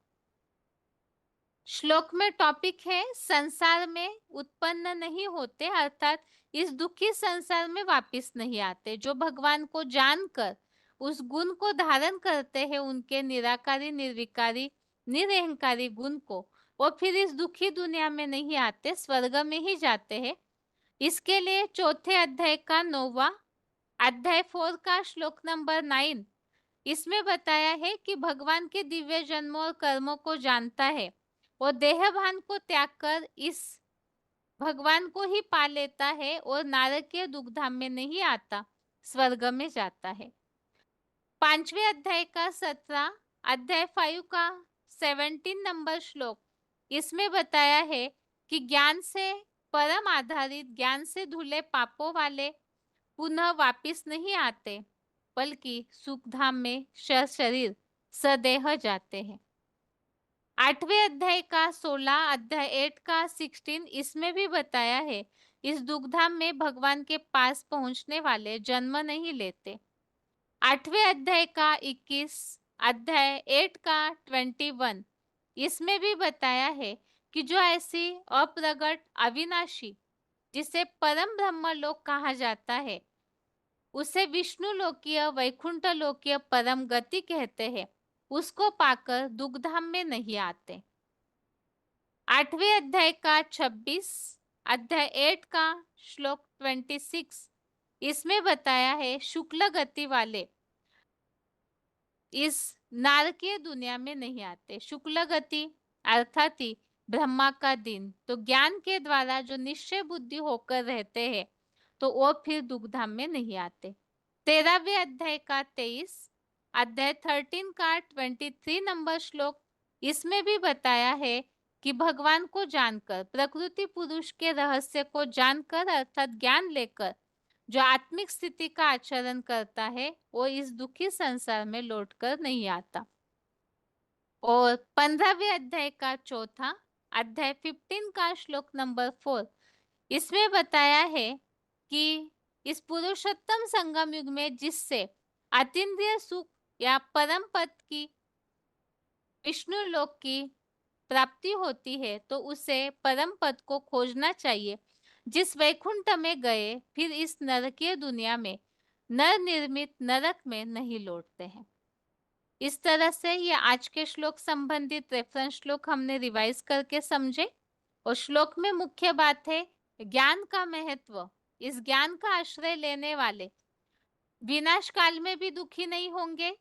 A: श्लोक में टॉपिक है संसार में उत्पन्न नहीं होते, अर्थात इस दुखी संसार में वापिस नहीं आते। जो भगवान को जानकर उस गुण को धारण करते हैं, उनके निराकारी निर्विकारी निरहंकारी गुण को, वो फिर इस दुखी दुनिया में नहीं आते, स्वर्ग में ही जाते हैं। इसके लिए 4थे अध्याय का 9वां, अध्याय 4 का श्लोक नंबर 9, इसमें बताया है कि भगवान के दिव्य जन्मों और कर्मों को जानता है, वो देहभान को त्याग कर इस भगवान को ही पा लेता है और नारकीय दुखधाम में नहीं आता, स्वर्ग में जाता है। 5वें अध्याय का 17, अध्याय 5 का 17 नंबर श्लोक, इसमें बताया है कि ज्ञान से परम आधारित, ज्ञान से धुले पापों वाले पुनः वापिस नहीं आते, बल्कि सुखधाम में शरीर सदेह जाते हैं। 8वें अध्याय का 16, अध्याय 8 का 16, इसमें भी बताया है इस दुखधाम में भगवान के पास पहुंचने वाले जन्म नहीं लेते। 8वें अध्याय का 21, अध्याय 8 का 21, इसमें भी बताया है कि जो ऐसी अप्रगट अविनाशी, जिसे परम ब्रह्म लोक कहा जाता है, उसे विष्णु लोकीय वैकुंठ लोकीय परम गति कहते हैं, उसको पाकर दुखधाम में नहीं आते। 8वें अध्याय का 26, अध्याय 8 का श्लोक 26, इसमें बताया है शुक्ल गति वाले इस नारकीय दुनिया में नहीं आते। शुक्ल गति अर्थात ही ब्रह्मा का दिन, तो ज्ञान के द्वारा जो निश्चय बुद्धि होकर रहते हैं, तो वो फिर दुखधाम में नहीं आते। 13वें अध्याय का 23, अध्याय 13 का 23 नंबर श्लोक, इसमें भी बताया है कि भगवान को जानकर, प्रकृति पुरुष के रहस्य को जानकर अर्थात ज्ञान लेकर जो आत्मिक स्थिति का आचरण करता है, वो इस दुखी संसार में लौटकर नहीं आता। और 15वें अध्याय का 4था, अध्याय 15 का श्लोक नंबर 4, इसमें बताया है कि इस पुरुषोत्तम संगम युग में जिससे अतीन्द्रिय सुख या परम पद की विष्णु लोक की प्राप्ति होती है, तो उसे परम पद को खोजना चाहिए। जिस वैकुंठ में गए फिर इस नरकीय दुनिया में नर निर्मित नरक में नहीं लौटते हैं। इस तरह से ये आज के श्लोक संबंधित रेफरेंस श्लोक हमने रिवाइज करके समझे। और श्लोक में मुख्य बात है ज्ञान का महत्व। इस ज्ञान का आश्रय लेने वाले विनाश काल में भी दुखी नहीं होंगे,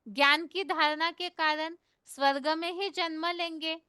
A: ज्ञान की धारणा के कारण स्वर्ग में ही जन्म लेंगे,